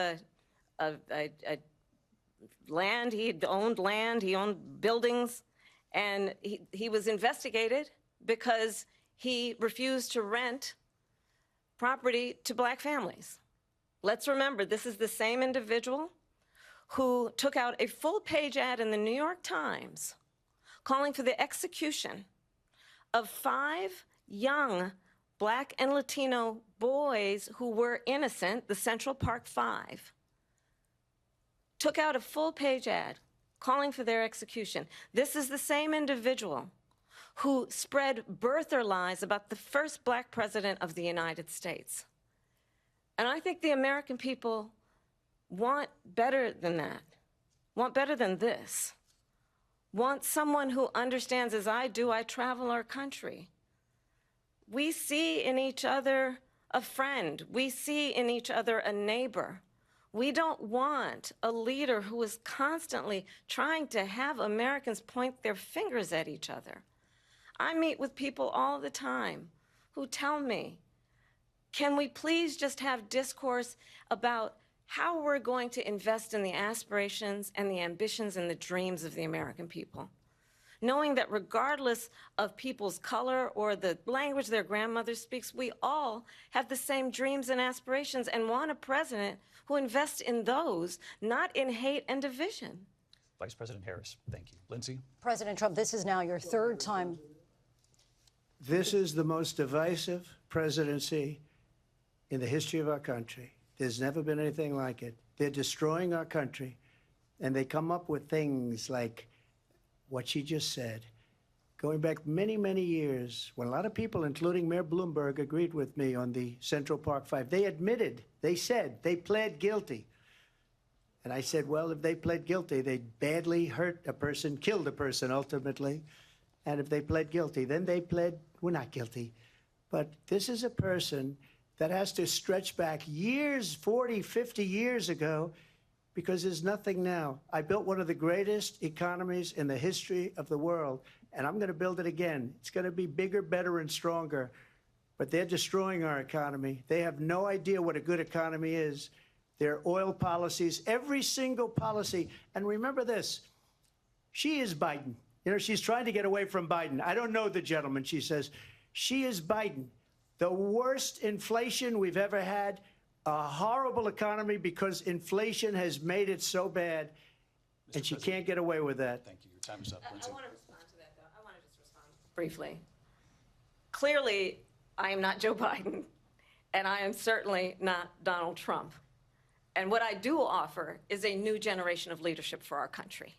land, he owned buildings, and he was investigated because he refused to rent property to black families. Let's remember, this is the same individual who took out a full-page ad in the New York Times calling for the execution of 5 young black and Latino boys who were innocent, the Central Park 5. Took out a full-page ad calling for their execution. This is the same individual who spread birther lies about the first black president of the United States. And I think the American people want better than that, want better than this, want someone who understands, as I do, I travel our country. We see in each other a friend. We see in each other a neighbor. We don't want a leader who is constantly trying to have Americans point their fingers at each other. I meet with people all the time who tell me, can we please just have discourse about how we're going to invest in the aspirations and the ambitions and the dreams of the American people? knowing that regardless of people's color or the language their grandmother speaks, we all have the same dreams and aspirations and want a president who invests in those, not in hate and division. Vice President Harris, thank you. Lindsay? President Trump, this is now your third time. This is the most divisive presidency in the history of our country. There's never been anything like it. They're destroying our country, and they come up with things like what she just said. Going back many, many years, when a lot of people, including Mayor Bloomberg, agreed with me on the Central Park Five, they admitted, they said, they pled guilty. And I said, well, if they pled guilty, they badly hurt a person, killed a person ultimately. And if they pled guilty, then they pled, we're not guilty. But this is a person that has to stretch back years, 40, 50 years ago, because there's nothing now. I built one of the greatest economies in the history of the world, and I'm going to build it again. It's going to be bigger, better, and stronger. But they're destroying our economy. They have no idea what a good economy is. Their oil policies, every single policy. And remember this, she is Biden. You know, she's trying to get away from Biden. I don't know the gentleman, she says. She is Biden. The worst inflation we've ever had, a horrible economy because inflation has made it so bad, and she can't get away with that. Thank you. Your time is up, Lindsay. I want to respond to that, though. I want to just respond briefly. Clearly, I am not Joe Biden, and I am certainly not Donald Trump. And what I do offer is a new generation of leadership for our country,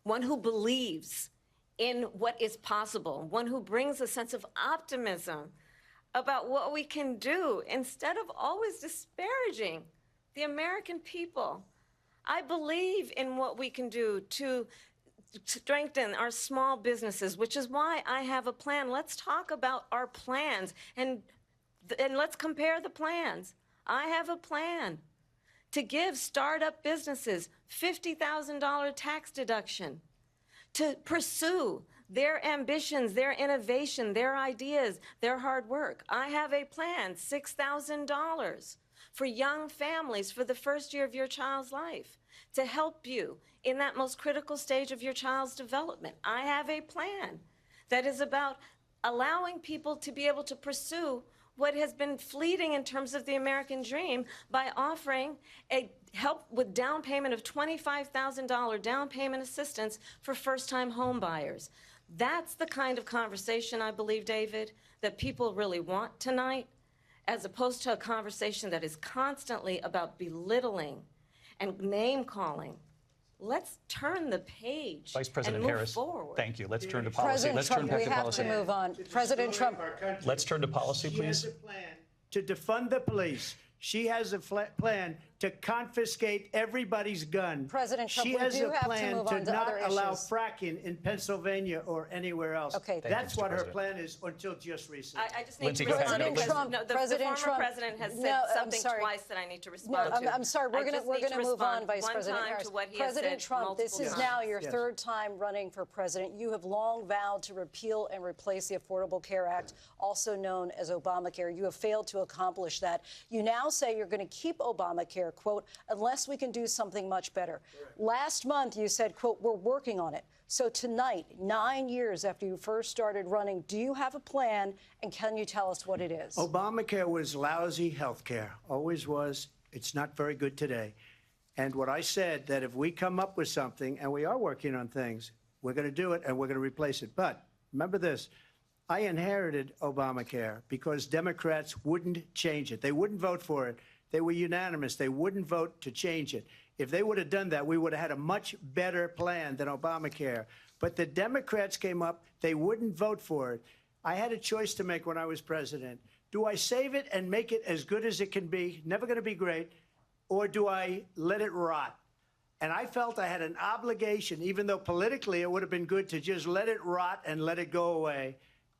one who believes in what is possible, one who brings a sense of optimism about what we can do instead of always disparaging the American people. I believe in what we can do to strengthen our small businesses, which is why I have a plan. Let's talk about our plans and let's compare the plans. I have a plan to give startup businesses $50,000 tax deduction, to pursue their ambitions, their innovation, their ideas, their hard work. I have a plan, $6,000 for young families for the first year of your child's life, to help you in that most critical stage of your child's development. I have a plan that is about allowing people to be able to pursue what has been fleeting in terms of the American dream by offering a help with down payment of $25,000 down payment assistance for first-time home buyers. That's the kind of conversation, I believe, David, that people really want tonight, as opposed to a conversation that is constantly about belittling and name-calling. Let's turn the page Vice President and move Harris, forward. thank you. Let's turn to policy. President Let's Trump, turn back we to have policy. to move on. President Trump. Let's turn to policy, please. She has a plan to defund the police. She has a plan to confiscate everybody's gun. President Trump, she we has do a have to plan move to on to not other allow issues. fracking in Pennsylvania or anywhere else. Okay. Thank you, That's Mr. what her President. plan is until just recently. I just need Lindsay, to go ahead. respond President because Trump, the President former Trump. president has said No, I'm something sorry. twice that I need to No, respond to. I'm sorry. We're I just going need to move respond on, Vice one President time Harris. to what he has President said Trump, this multiple is times. now your Yes. third time running for president. You have long vowed to repeal and replace the Affordable Care Act, also known as Obamacare. You have failed to accomplish that. You now say you're going to keep Obamacare, quote, unless we can do something much better. Correct. Last month, you said, quote, we're working on it. So tonight, 9 years after you first started running, do you have a plan, and can you tell us what it is? Obamacare was lousy health care, always was. It's not very good today. And what I said, that if we come up with something, and we are working on things, we're going to do it and we're going to replace it. But remember this, I inherited Obamacare because Democrats wouldn't change it. They wouldn't vote for it. They were unanimous. They wouldn't vote to change it. If they would have done that, we would have had a much better plan than Obamacare. But the Democrats came up. They wouldn't vote for it. I had a choice to make when I was president. Do I save it and make it as good as it can be, never going to be great, or do I let it rot? And I felt I had an obligation, even though politically it would have been good to just let it rot and let it go away.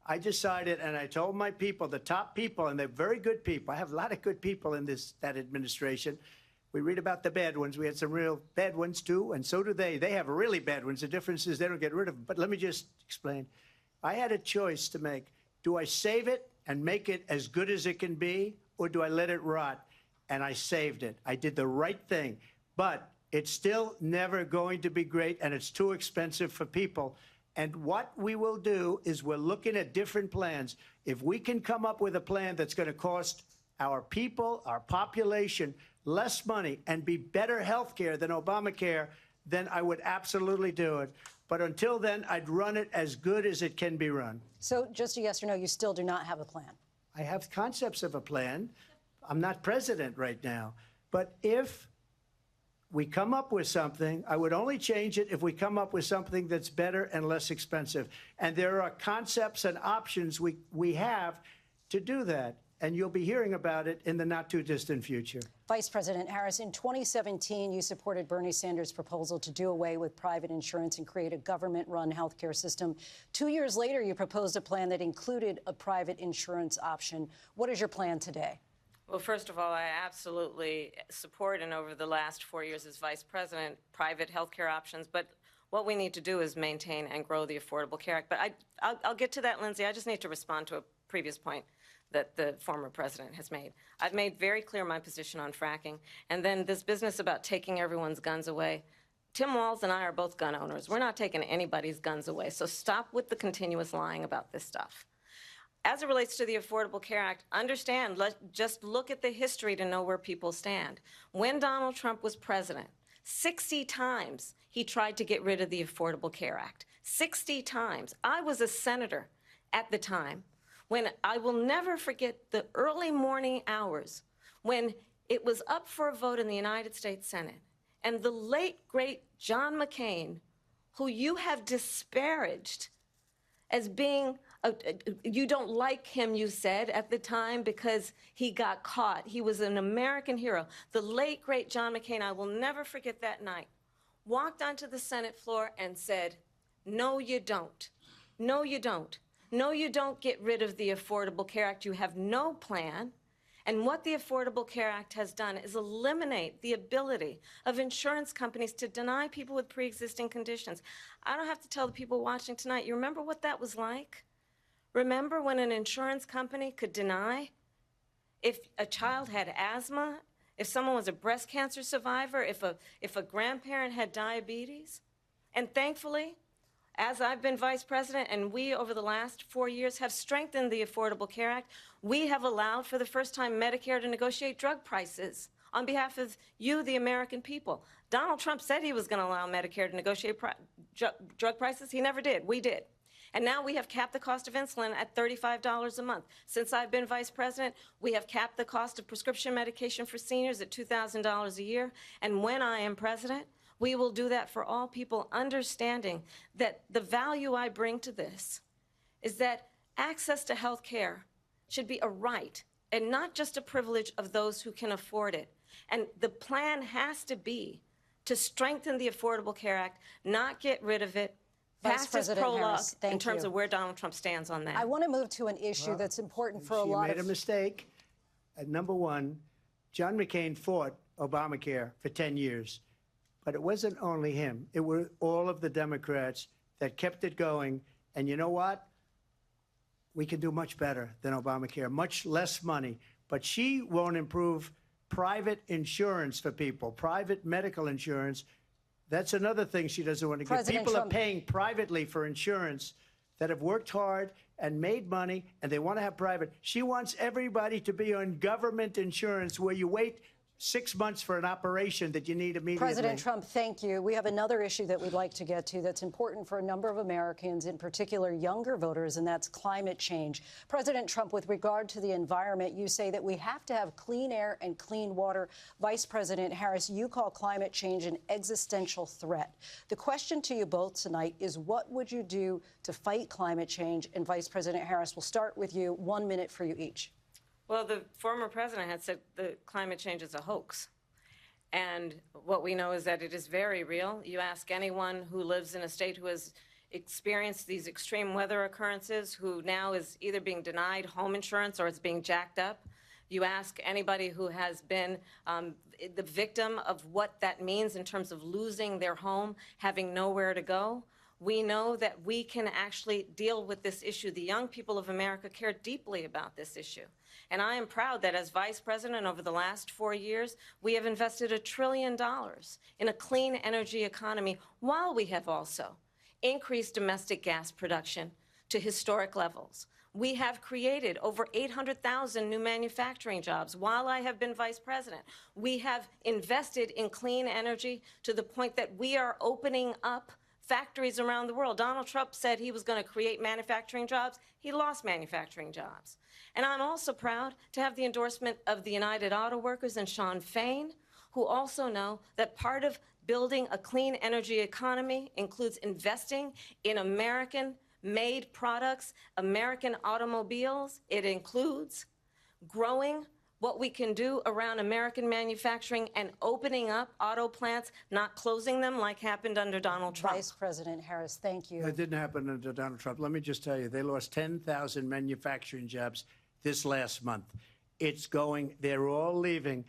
I decided, and I told my people, the top people, and they're very good people. I have a lot of good people in that administration. We read about the bad ones. We had some real bad ones, too, and so do they. They have really bad ones. The difference is they don't get rid of them. But let me just explain. I had a choice to make. Do I save it and make it as good as it can be, or do I let it rot? And I saved it. I did the right thing. But it's still never going to be great, and it's too expensive for people. And what we will do is we're looking at different plans. If we can come up with a plan that's going to cost our people, our population, less money and be better health care than Obamacare, then I would absolutely do it. But until then, I'd run it as good as it can be run. So just a yes or no, you still do not have a plan? I have concepts of a plan. I'm not president right now. But if we come up with something, I would only change it if we come up with something that's better and less expensive. And there are concepts and options we have to do that. And you'll be hearing about it in the not-too-distant future. Vice President Harris, in 2017, you supported Bernie Sanders' proposal to do away with private insurance and create a government-run health care system. 2 years later, you proposed a plan that included a private insurance option. What is your plan today? Well, first of all, I absolutely support, and over the last 4 years as vice president, private health care options. But what we need to do is maintain and grow the Affordable Care Act. But I'll get to that, Lindsay. I just need to respond to a previous point that the former president has made. I've made very clear my position on fracking. And then this business about taking everyone's guns away. Tim Walz and I are both gun owners. We're not taking anybody's guns away. So stop with the continuous lying about this stuff. As it relates to the Affordable Care Act, understand, just look at the history to know where people stand. When Donald Trump was president, 60 times he tried to get rid of the Affordable Care Act. 60 times. I was a senator at the time when I will never forget the early morning hours when it was up for a vote in the United States Senate. And the late, great John McCain, who you have disparaged as being, you don't like him, you said, at the time because he got caught. He was an American hero. The late, great John McCain, I will never forget that night, walked onto the Senate floor and said, no, you don't. No, you don't. No, you don't get rid of the Affordable Care Act. You have no plan. And what the Affordable Care Act has done is eliminate the ability of insurance companies to deny people with pre-existing conditions. I don't have to tell the people watching tonight, you remember what that was like? Remember when an insurance company could deny if a child had asthma, if someone was a breast cancer survivor, if a grandparent had diabetes? And thankfully, as I've been vice president, and we, over the last 4 years, have strengthened the Affordable Care Act, we have allowed, for the first time, Medicare to negotiate drug prices on behalf of you, the American people. Donald Trump said he was going to allow Medicare to negotiate drug prices. He never did. We did. And now we have capped the cost of insulin at $35 a month. Since I've been vice president, we have capped the cost of prescription medication for seniors at $2,000 a year. And when I am president, we will do that for all people, understanding that the value I bring to this is that access to health care should be a right and not just a privilege of those who can afford it. And the plan has to be to strengthen the Affordable Care Act, not get rid of it, Vice President Harris, in terms of where Donald Trump stands on that. I want to move to an issue that's important for a lot of... She made a mistake. Number one, John McCain fought Obamacare for 10 years. But it wasn't only him. It were all of the Democrats that kept it going. And you know what? We can do much better than Obamacare, much less money. But she won't improve private insurance for people, private medical insurance. That's another thing she doesn't want to give. People are paying privately for insurance that have worked hard and made money, and they want to have private. She wants everybody to be on government insurance where you wait 6 months for an operation that you need immediately. President Trump, thank you. We have another issue that we'd like to get to that's important for a number of Americans, in particular younger voters, and that's climate change. President Trump, with regard to the environment, you say that we have to have clean air and clean water. Vice President Harris, you call climate change an existential threat. The question to you both tonight is, what would you do to fight climate change? And Vice President Harris, we'll start with you. 1 minute for you each. Well, the former president had said that climate change is a hoax. And what we know is that it is very real. You ask anyone who lives in a state who has experienced these extreme weather occurrences, who now is either being denied home insurance or it's being jacked up. You ask anybody who has been the victim of what that means in terms of losing their home, having nowhere to go. We know that we can actually deal with this issue. The young people of America care deeply about this issue. And I am proud that as vice president over the last 4 years, we have invested $1 trillion in a clean energy economy, while we have also increased domestic gas production to historic levels. We have created over 800,000 new manufacturing jobs while I have been vice president. We have invested in clean energy to the point that we are opening up factories around the world. Donald Trump said he was going to create manufacturing jobs. He lost manufacturing jobs. And I'm also proud to have the endorsement of the United Auto Workers and Sean Fain, who also know that part of building a clean energy economy includes investing in American-made products, American automobiles. It includes growing what we can do around American manufacturing and opening up auto plants, not closing them like happened under Donald Trump. Vice President Harris, thank you. It didn't happen under Donald Trump. Let me just tell you, they lost 10,000 manufacturing jobs this last month. It's going, they're all leaving.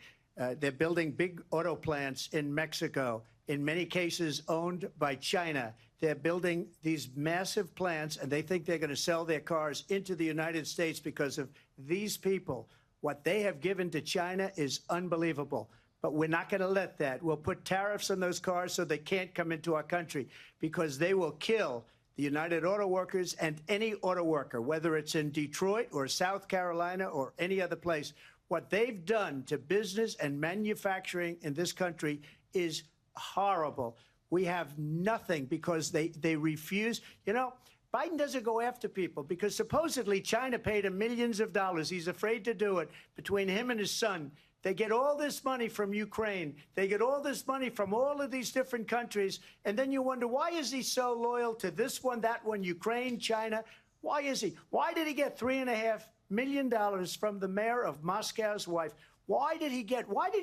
They're building big auto plants in Mexico, in many cases owned by China. They're building these massive plants, and they think they're going to sell their cars into the United States because of these people. What they have given to China is unbelievable. But we're not going to let that. We'll put tariffs on those cars so they can't come into our country, because they will kill the United Auto Workers and any auto worker, whether it's in Detroit or South Carolina or any other place. What they've done to business and manufacturing in this country is horrible. We have nothing because they refuse. You know, Biden doesn't go after people because supposedly China paid him millions of dollars. He's afraid to do it. Between him and his son, they get all this money from Ukraine. They get all this money from all of these different countries. And then you wonder, why is he so loyal to this one, that one, Ukraine, China? Why is he? Why did he get $3.5 million from the mayor of Moscow's wife? Why did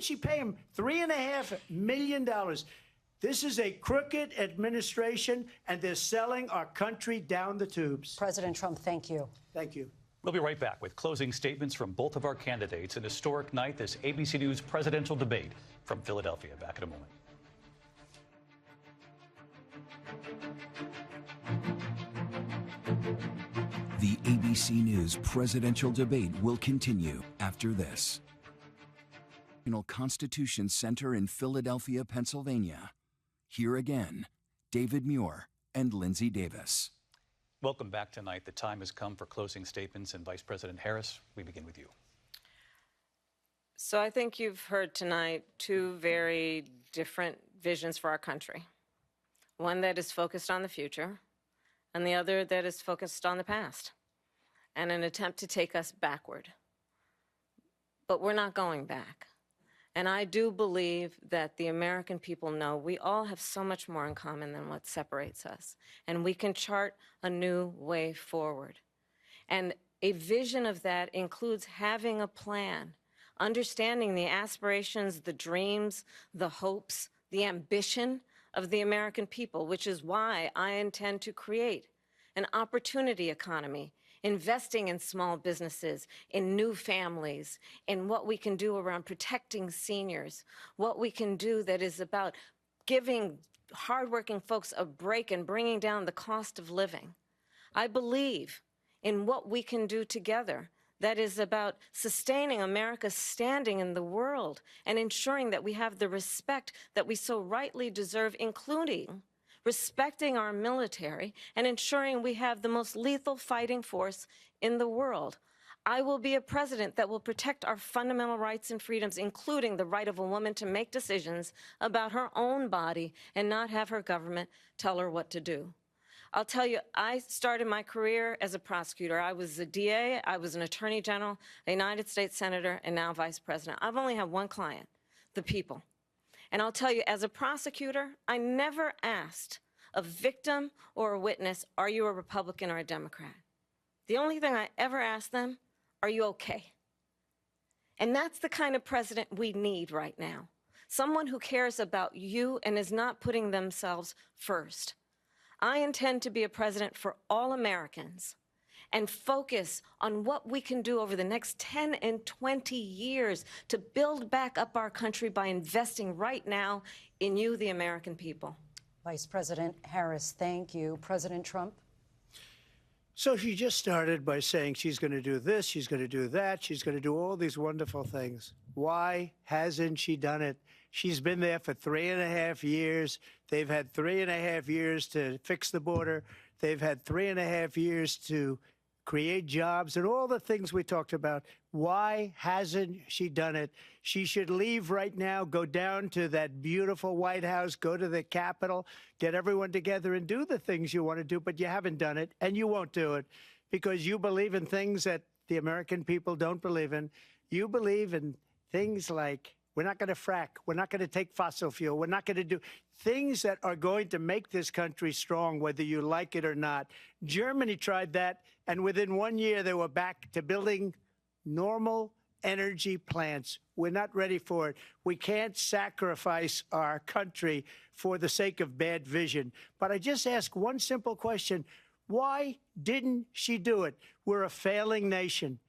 she pay him $3.5 million? This is a crooked administration, and they're selling our country down the tubes. President Trump, thank you. Thank you. We'll be right back with closing statements from both of our candidates. An historic night, this ABC News presidential debate from Philadelphia. Back in a moment. The ABC News presidential debate will continue after this. National Constitution Center in Philadelphia, Pennsylvania. Here again, David Muir and Lindsay Davis. Welcome back tonight. The time has come for closing statements, and Vice President Harris, we begin with you. So I think you've heard tonight two very different visions for our country. One that is focused on the future, and the other that is focused on the past, and an attempt to take us backward. But we're not going back. And I do believe that the American people know we all have so much more in common than what separates us. And we can chart a new way forward. And a vision of that includes having a plan, understanding the aspirations, the dreams, the hopes, the ambition of the American people, which is why I intend to create an opportunity economy, investing in small businesses, in new families, in what we can do around protecting seniors, what we can do that is about giving hardworking folks a break and bringing down the cost of living. I believe in what we can do together that is about sustaining America's standing in the world and ensuring that we have the respect that we so rightly deserve, including respecting our military and ensuring we have the most lethal fighting force in the world. I will be a president that will protect our fundamental rights and freedoms, including the right of a woman to make decisions about her own body and not have her government tell her what to do. I'll tell you, I started my career as a prosecutor. I was a DA, I was an attorney general, a United States senator, and now vice president. I've only had one client, the people. And I'll tell you, as a prosecutor, I never asked a victim or a witness, are you a Republican or a Democrat? The only thing I ever asked them, are you okay? And that's the kind of president we need right now. Someone who cares about you and is not putting themselves first. I intend to be a president for all Americans and focus on what we can do over the next 10 and 20 years to build back up our country by investing right now in you, the American people. Vice President Harris, thank you. President Trump? So she just started by saying she's going to do this, she's going to do that, she's going to do all these wonderful things. Why hasn't she done it? She's been there for 3.5 years. They've had 3.5 years to fix the border. They've had 3.5 years to create jobs and all the things we talked about. Why hasn't she done it? She should leave right now, go down to that beautiful White House, go to the Capitol, get everyone together and do the things you want to do, but you haven't done it, and you won't do it because you believe in things that the American people don't believe in. You believe in things like we're not going to frack, we're not going to take fossil fuel, we're not going to do things that are going to make this country strong, whether you like it or not. Germany tried that, and within 1 year, they were back to building normal energy plants. We're not ready for it. We can't sacrifice our country for the sake of bad vision. But I just ask one simple question. Why didn't she do it? We're a failing nation.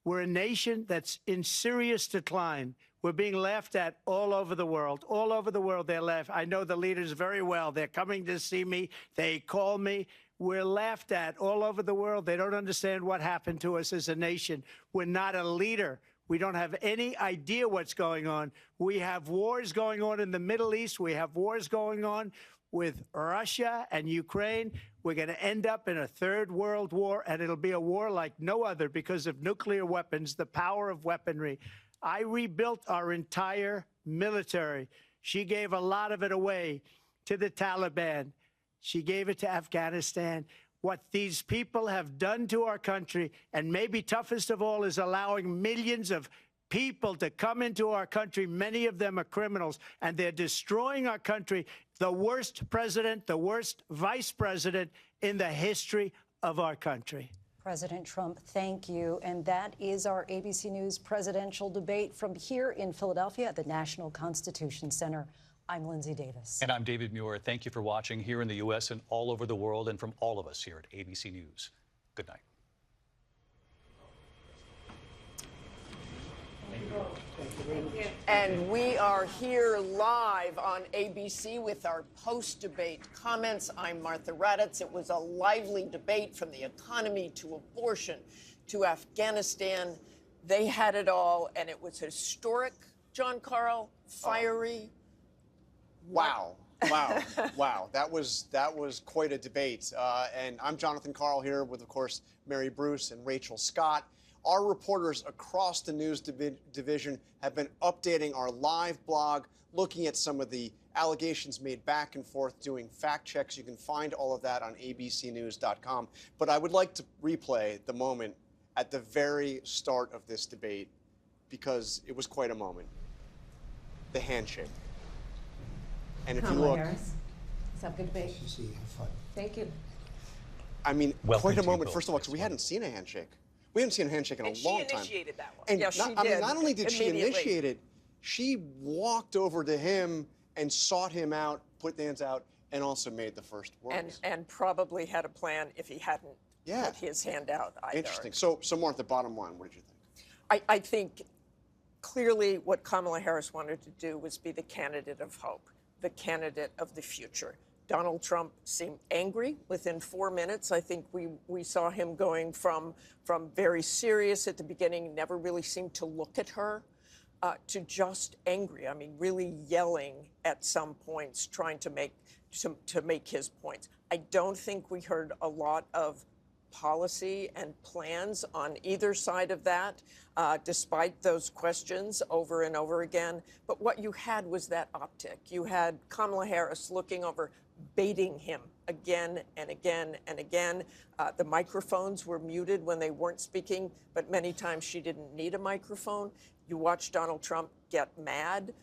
We're a nation that's in serious decline. We're being laughed at all over the world. All over the world, they're laughed. I know the leaders very well. They're coming to see me. They call me. We're laughed at all over the world. They don't understand what happened to us as a nation. We're not a leader. We don't have any idea what's going on. We have wars going on in the Middle East. We have wars going on with Russia and Ukraine. We're going to end up in a third world war, and it'll be a war like no other because of nuclear weapons, the power of weaponry. I rebuilt our entire military. She gave a lot of it away to the Taliban. She gave it to Afghanistan. What these people have done to our country, and maybe toughest of all, is allowing millions of people to come into our country. Many of them are criminals, and they're destroying our country. The worst president, the worst vice president in the history of our country. President Trump, thank you. And that is our ABC News presidential debate from here in Philadelphia at the National Constitution Center. I'm Lindsay Davis. And I'm David Muir. Thank you for watching here in the U.S. and all over the world, and from all of us here at ABC News. Good night. And we are here live on ABC with our post-debate comments. I'm Martha Raddatz. It was a lively debate from the economy to abortion to Afghanistan. They had it all, and it was historic, John Carl, fiery. Wow. Wow. Wow. That was quite a debate. And I'm Jonathan Carl here with, of course, Mary Bruce and Rachel Scott. Our reporters across the news division have been updating our live blog, looking at some of the allegations made back and forth, doing fact checks. You can find all of that on abcnews.com. But I would like to replay the moment at the very start of this debate because it was quite a moment. The handshake. And if Kamala you look, Harris. Let's have a good debate. Thank you. I mean, Welcome quite a to you moment, both. first of all, because we hadn't seen a handshake. We haven't seen a handshake in a long time. And she initiated that one. And Yeah, she I mean, did. not only did she Immediately. initiate it, she walked over to him and sought him out, put the hands out, and also made the first words. And probably had a plan if he hadn't put his hand out either. Interesting. So Martha, bottom line, what did you think? I think clearly what Kamala Harris wanted to do was be the candidate of hope, the candidate of the future. Donald Trump seemed angry within 4 minutes. I think we saw him going from very serious at the beginning, never really seemed to look at her, to just angry. I mean, really yelling at some points, trying to make his points. I don't think we heard a lot of policy and plans on either side of that, despite those questions over and over again. But what you had was that optic. You had Kamala Harris looking over, baiting him again and again and again. The microphones were muted when they weren't speaking, but many times she didn't need a microphone. You watch Donald Trump get mad,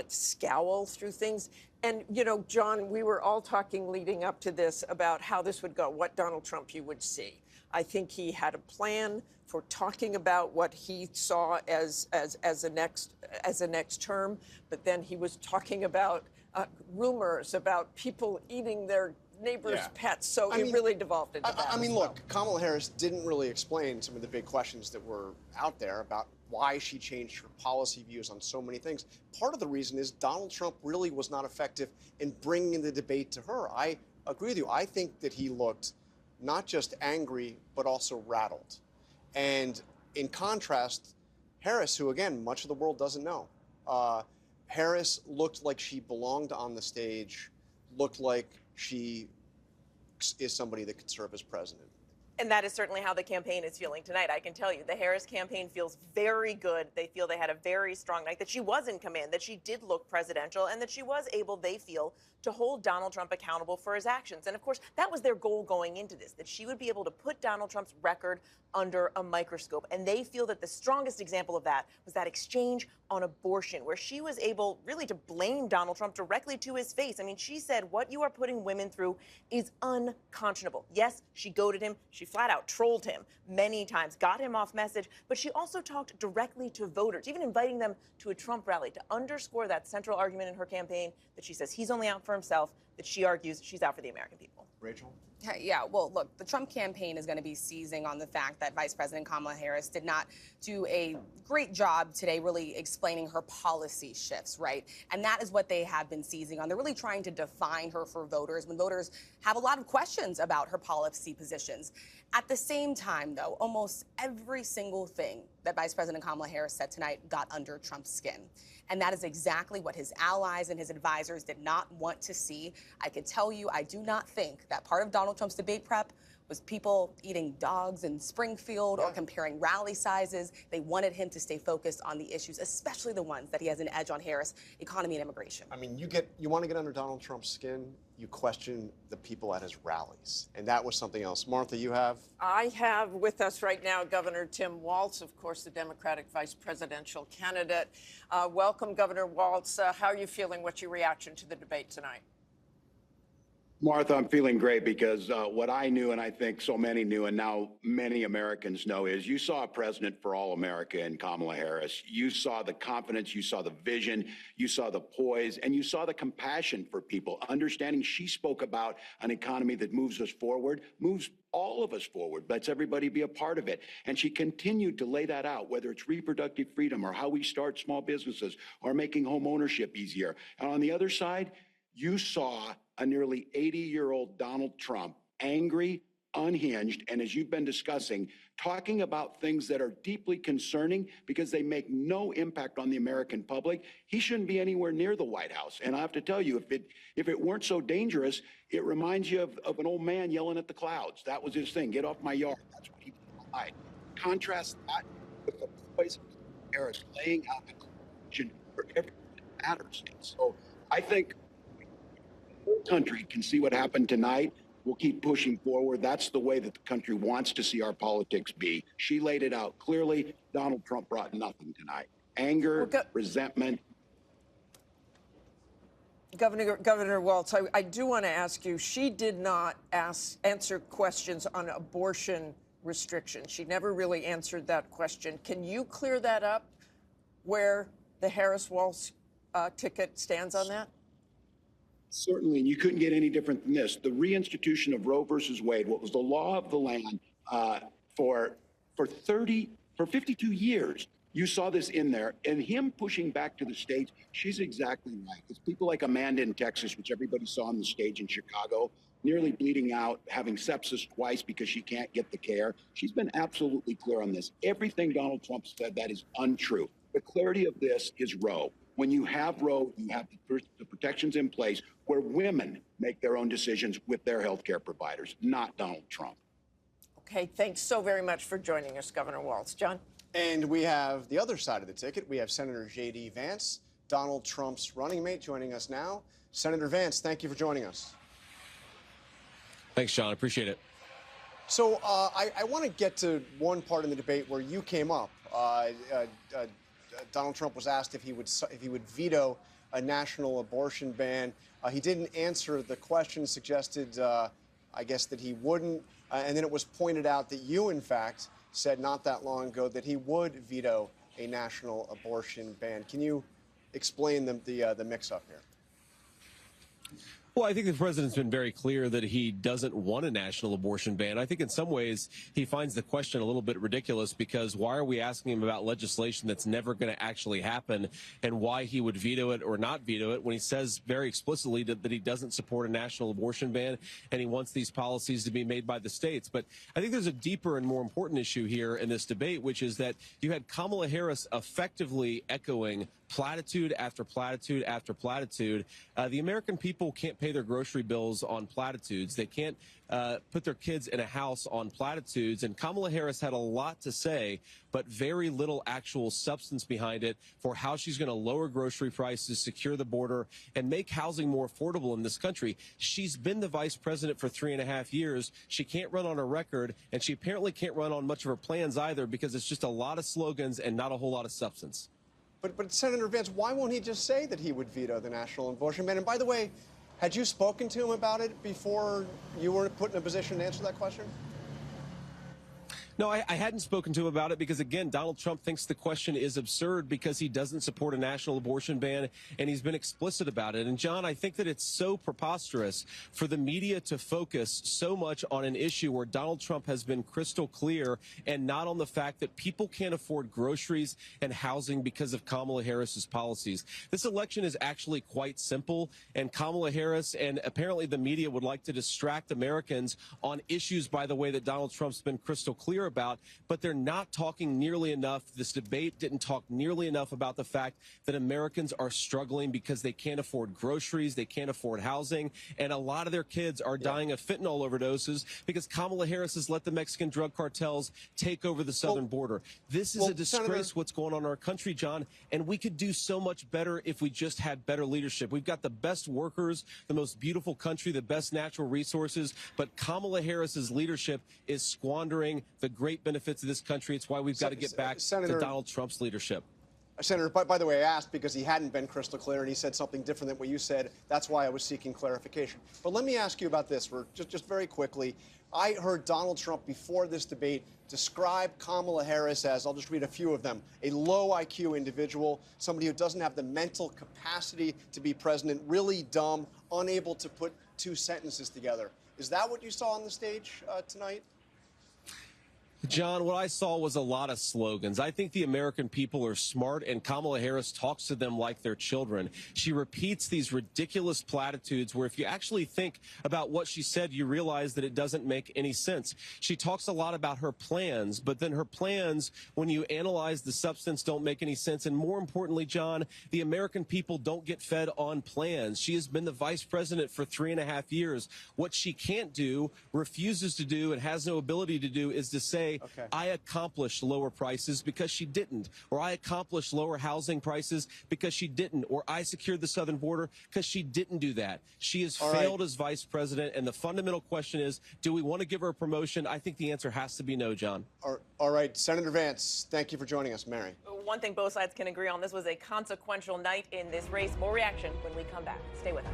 scowl through things. And, you know, John, we were all talking leading up to this about how this would go, what Donald Trump you would see. I think he had a plan for talking about what he saw as a next term, but then he was talking about rumors about people eating their neighbors' pets. So it really devolved into that. I mean, look, Kamala Harris didn't really explain some of the big questions that were out there about why she changed her policy views on so many things. Part of the reason is Donald Trump really was not effective in bringing the debate to her. I agree with you. I think that he looked not just angry, but also rattled. And in contrast, Harris, who, again, much of the world doesn't know, Harris looked like she belonged on the stage, looked like she is somebody that could serve as president. And that is certainly how the campaign is feeling tonight. I can tell you the Harris campaign feels very good. They feel they had a very strong night, that she was in command, that she did look presidential, and that she was able, they feel, to hold Donald Trump accountable for his actions. And of course, that was their goal going into this, that she would be able to put Donald Trump's record under a microscope. And they feel that the strongest example of that was that exchange on abortion, where she was able really to blame Donald Trump directly to his face. I mean, she said, what you are putting women through is unconscionable. Yes, she goaded him. She flat out trolled him many times, got him off message, but she also talked directly to voters, even inviting them to a Trump rally to underscore that central argument in her campaign that she says he's only out for himself, that she argues she's out for the American people. Rachel? Yeah, well, look, the Trump campaign is going to be seizing on the fact that Vice President Kamala Harris did not do a great job today really explaining her policy shifts, right? And that is what they have been seizing on. They're really trying to define her for voters when voters have a lot of questions about her policy positions. At the same time, though, almost every single thing that Vice President Kamala Harris said tonight got under Trump's skin. And that is exactly what his allies and his advisors did not want to see. I can tell you, I do not think that part of Donald Trump's debate prep was people eating dogs in Springfield or comparing rally sizes. They wanted him to stay focused on the issues, especially the ones that he has an edge on Harris, economy and immigration. I mean, you want to get under Donald Trump's skin, you question the people at his rallies. And that was something else. Martha, you have? I have with us right now Governor Tim Walz, of course, the Democratic vice presidential candidate. Welcome, Governor Walz. How are you feeling? What's your reaction to the debate tonight? Martha, I'm feeling great because what I knew, and I think so many knew, and now many Americans know, is you saw a president for all America in Kamala Harris. You saw the confidence, you saw the vision, you saw the poise, and you saw the compassion for people, understanding she spoke about an economy that moves us forward, moves all of us forward, lets everybody be a part of it. And she continued to lay that out, whether it's reproductive freedom or how we start small businesses or making home ownership easier. And on the other side, you saw a nearly 80-year-old Donald Trump, angry, unhinged, and as you've been discussing, talking about things that are deeply concerning because they make no impact on the American public. He shouldn't be anywhere near the White House. And I have to tell you, if it weren't so dangerous, it reminds you of an old man yelling at the clouds. That was his thing. Get off my yard. That's what he did. Contrast that with the poison of Harris laying out the conclusion for everything that matters. So I think the whole country can see what happened tonight. We'll keep pushing forward. That's the way that the country wants to see our politics be. She laid it out clearly. Donald Trump brought nothing tonight. Anger, resentment. Governor Walz, I do want to ask you, she did not answer questions on abortion restrictions. She never really answered that question. Can you clear that up, where the Harris-Walz ticket stands on that? Certainly, and you couldn't get any different than this. The reinstitution of Roe versus Wade, what was the law of the land for 52 years. You saw this in there, and him pushing back to the states, she's exactly right. It's people like Amanda in Texas, which everybody saw on the stage in Chicago, nearly bleeding out, having sepsis twice because she can't get the care. She's been absolutely clear on this. Everything Donald Trump said, that is untrue. The clarity of this is Roe. When you have Roe, you have the protections in place where women make their own decisions with their health care providers, not Donald Trump. Okay, thanks so very much for joining us, Governor Walz. John? And we have the other side of the ticket. We have Senator J.D. Vance, Donald Trump's running mate, joining us now. Senator Vance, thank you for joining us. Thanks, John. I appreciate it. So I want to get to one part in the debate where you came up. Donald Trump was asked if he would veto a national abortion ban. He didn't answer the question, suggested, I guess, that he wouldn't. And then it was pointed out that you, in fact, said not that long ago that he would veto a national abortion ban. Can you explain the mix-up here? Well, I think the president's been very clear that he doesn't want a national abortion ban. I think in some ways he finds the question a little bit ridiculous, because why are we asking him about legislation that's never going to actually happen, and why he would veto it or not veto it when he says very explicitly that he doesn't support a national abortion ban and he wants these policies to be made by the states. But I think there's a deeper and more important issue here in this debate, which is that you had Kamala Harris effectively echoing platitude after platitude after platitude. The American people can't pay their grocery bills on platitudes. They can't put their kids in a house on platitudes. And Kamala Harris had a lot to say, but very little actual substance behind it for how she's going to lower grocery prices, secure the border, and make housing more affordable in this country. She's been the vice president for 3.5 years. She can't run on her record, and she apparently can't run on much of her plans either, because it's just a lot of slogans and not a whole lot of substance. But Senator Vance, why won't he just say that he would veto the national abortion ban? And by the way, had you spoken to him about it before you were put in a position to answer that question? No, I hadn't spoken to him about it because, again, Donald Trump thinks the question is absurd because he doesn't support a national abortion ban, and he's been explicit about it. And, John, I think that it's so preposterous for the media to focus so much on an issue where Donald Trump has been crystal clear, and not on the fact that people can't afford groceries and housing because of Kamala Harris's policies. This election is actually quite simple, and Kamala Harris and apparently the media would like to distract Americans on issues, by the way, that Donald Trump's been crystal clear about, but they're not talking nearly enough. This debate didn't talk nearly enough about the fact that Americans are struggling because they can't afford groceries, they can't afford housing, and a lot of their kids are dying of fentanyl overdoses because Kamala Harris has let the Mexican drug cartels take over the southern border. This is a disgrace, Senator, what's going on in our country, John, and we could do so much better if we just had better leadership. We've got the best workers, the most beautiful country, the best natural resources, but Kamala Harris's leadership is squandering the great benefits of this country. It's why we've got to get back to Donald Trump's leadership. Senator, by the way, I asked because he hadn't been crystal clear and he said something different than what you said. That's why I was seeking clarification. But let me ask you about this for just very quickly. I heard Donald Trump before this debate describe Kamala Harris as, I'll just read a few of them, a low IQ individual, somebody who doesn't have the mental capacity to be president, really dumb, unable to put two sentences together. Is that what you saw on the stage tonight? John, what I saw was a lot of slogans. I think the American people are smart, and Kamala Harris talks to them like they're children. She repeats these ridiculous platitudes where if you actually think about what she said, you realize that it doesn't make any sense. She talks a lot about her plans, but then her plans, when you analyze the substance, don't make any sense. And more importantly, John, the American people don't get fed on plans. She has been the vice president for 3.5 years. What she can't do, refuses to do, and has no ability to do is to say, I accomplished lower prices because she didn't, or I accomplished lower housing prices because she didn't, or I secured the southern border because she didn't do that. She has failed as vice president, and the fundamental question is, do we want to give her a promotion? I think the answer has to be no, John. All right, Senator Vance, thank you for joining us. Mary. One thing both sides can agree on, this was a consequential night in this race. More reaction when we come back. Stay with us.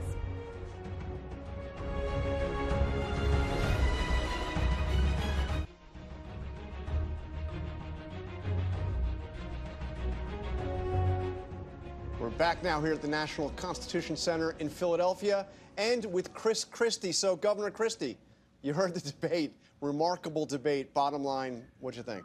We're back now here at the National Constitution Center in Philadelphia and with Chris Christie. So, Governor Christie, you heard the debate, remarkable debate. Bottom line, what'd you think?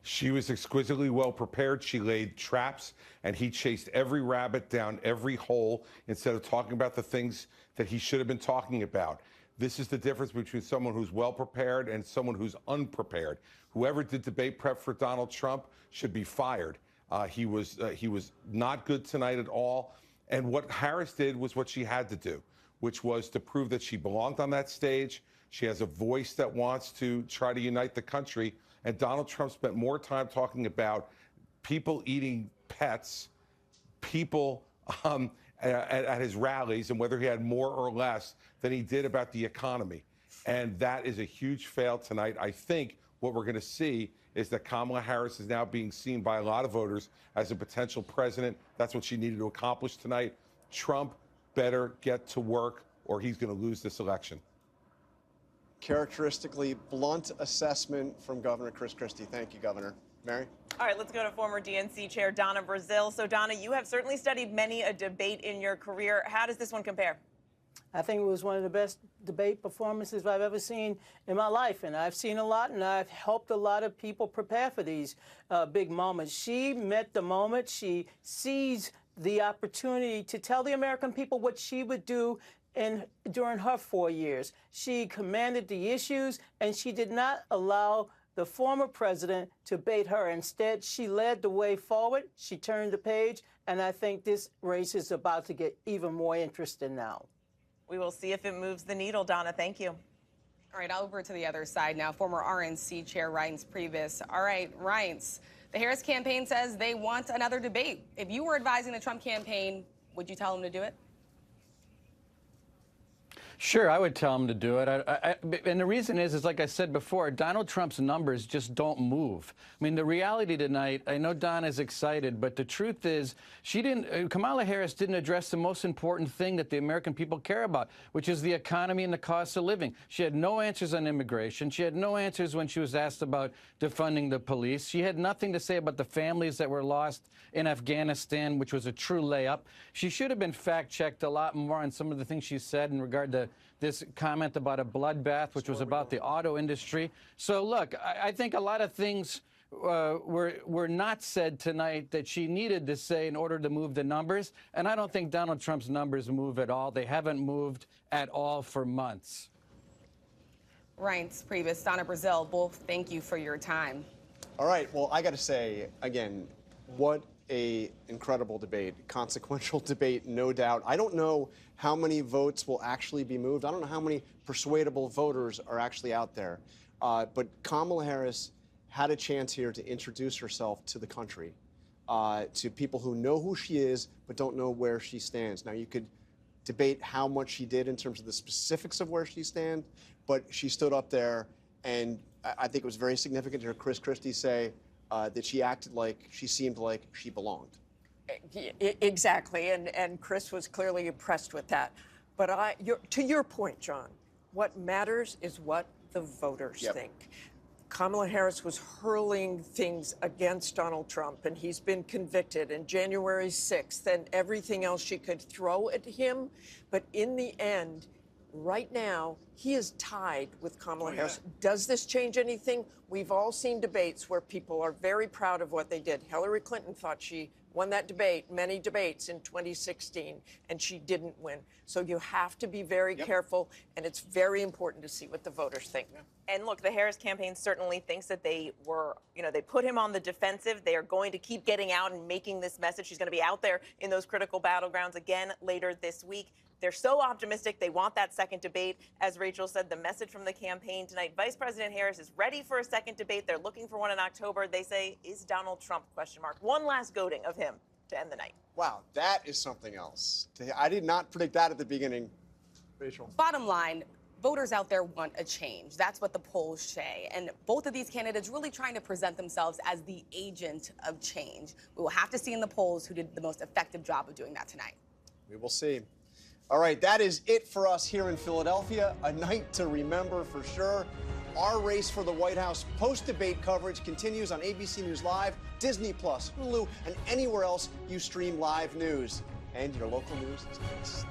She was exquisitely well prepared. She laid traps, and he chased every rabbit down every hole instead of talking about the things that he should have been talking about. This is the difference between someone who's well prepared and someone who's unprepared. Whoever did debate prep for Donald Trump should be fired. He was not good tonight at all. And what Harris did was what she had to do, which was to prove that she belonged on that stage. She has a voice that wants to try to unite the country. And Donald Trump spent more time talking about people eating pets, people at his rallies, and whether he had more or less than he did about the economy. And that is a huge fail tonight. I think what we're going to see is that Kamala Harris is now being seen by a lot of voters as a potential president. That's what she needed to accomplish tonight. Trump better get to work or he's going to lose this election. Characteristically blunt assessment from Governor Chris Christie. Thank you, Governor. Mary? All right, let's go to former DNC Chair Donna Brazile. So, Donna, you have certainly studied many a debate in your career. How does this one compare? I think it was one of the best debate performances I've ever seen in my life. And I've seen a lot, and I've helped a lot of people prepare for these big moments. She met the moment. She seized the opportunity to tell the American people what she would do during her 4 years. She commanded the issues, and she did not allow the former president to bait her. Instead, she led the way forward. She turned the page, and I think this race is about to get even more interesting now. We will see if it moves the needle, Donna. Thank you. All right, over to the other side now. Former RNC Chair Reince Priebus. All right, Reince, the Harris campaign says they want another debate. If you were advising the Trump campaign, would you tell them to do it? Sure, I would tell him to do it. And the reason is like I said before, Donald Trump's numbers just don't move. I mean, the reality tonight, I know Don is excited, but the truth is Kamala Harris didn't address the most important thing that the American people care about, which is the economy and the cost of living. She had no answers on immigration. She had no answers when she was asked about defunding the police. She had nothing to say about the families that were lost in Afghanistan, which was a true layup. She should have been fact-checked a lot more on some of the things she said in regard to this comment about a bloodbath, which was about the auto industry. So, look, I think a lot of things were not said tonight that she needed to say in order to move the numbers. And I don't think Donald Trump's numbers move at all. They haven't moved at all for months. Reince Priebus, Donna Brazile, both thank you for your time. All right. Well, I got to say, again, what a incredible debate, consequential debate, no doubt. I don't know how many votes will actually be moved. I don't know how many persuadable voters are actually out there. But Kamala Harris had a chance here to introduce herself to the country, to people who know who she is but don't know where she stands. Now, you could debate how much she did in terms of the specifics of where she stands, but she stood up there, and I think it was very significant to hear Chris Christie say that she acted like she seemed like she belonged. Exactly, and Chris was clearly impressed with that. But to your point, John, what matters is what the voters think. Kamala Harris was hurling things against Donald Trump, and he's been convicted, and January 6th, and everything else she could throw at him. But in the end, right now, he is tied with Kamala Harris. Does this change anything? We've all seen debates where people are very proud of what they did. Hillary Clinton thought she won that debate, many debates in 2016, and she didn't win. So you have to be very careful, and it's very important to see what the voters think. And look, the Harris campaign certainly thinks that they were, they put him on the defensive. They are going to keep getting out and making this message. She's going to be out there in those critical battlegrounds again later this week. They're so optimistic. They want that second debate. As Rachel said, the message from the campaign tonight, Vice President Harris is ready for a second debate. They're looking for one in October. They say, is Donald Trump, ? One last goading of him to end the night. Wow, that is something else. I did not predict that at the beginning, Rachel. Bottom line, voters out there want a change. That's what the polls say. And both of these candidates really trying to present themselves as the agent of change. We will have to see in the polls who did the most effective job of doing that tonight. We will see. All right, that is it for us here in Philadelphia. A night to remember for sure. Our race for the White House post-debate coverage continues on ABC News Live, Disney+, Hulu, and anywhere else you stream live news. And your local news is next.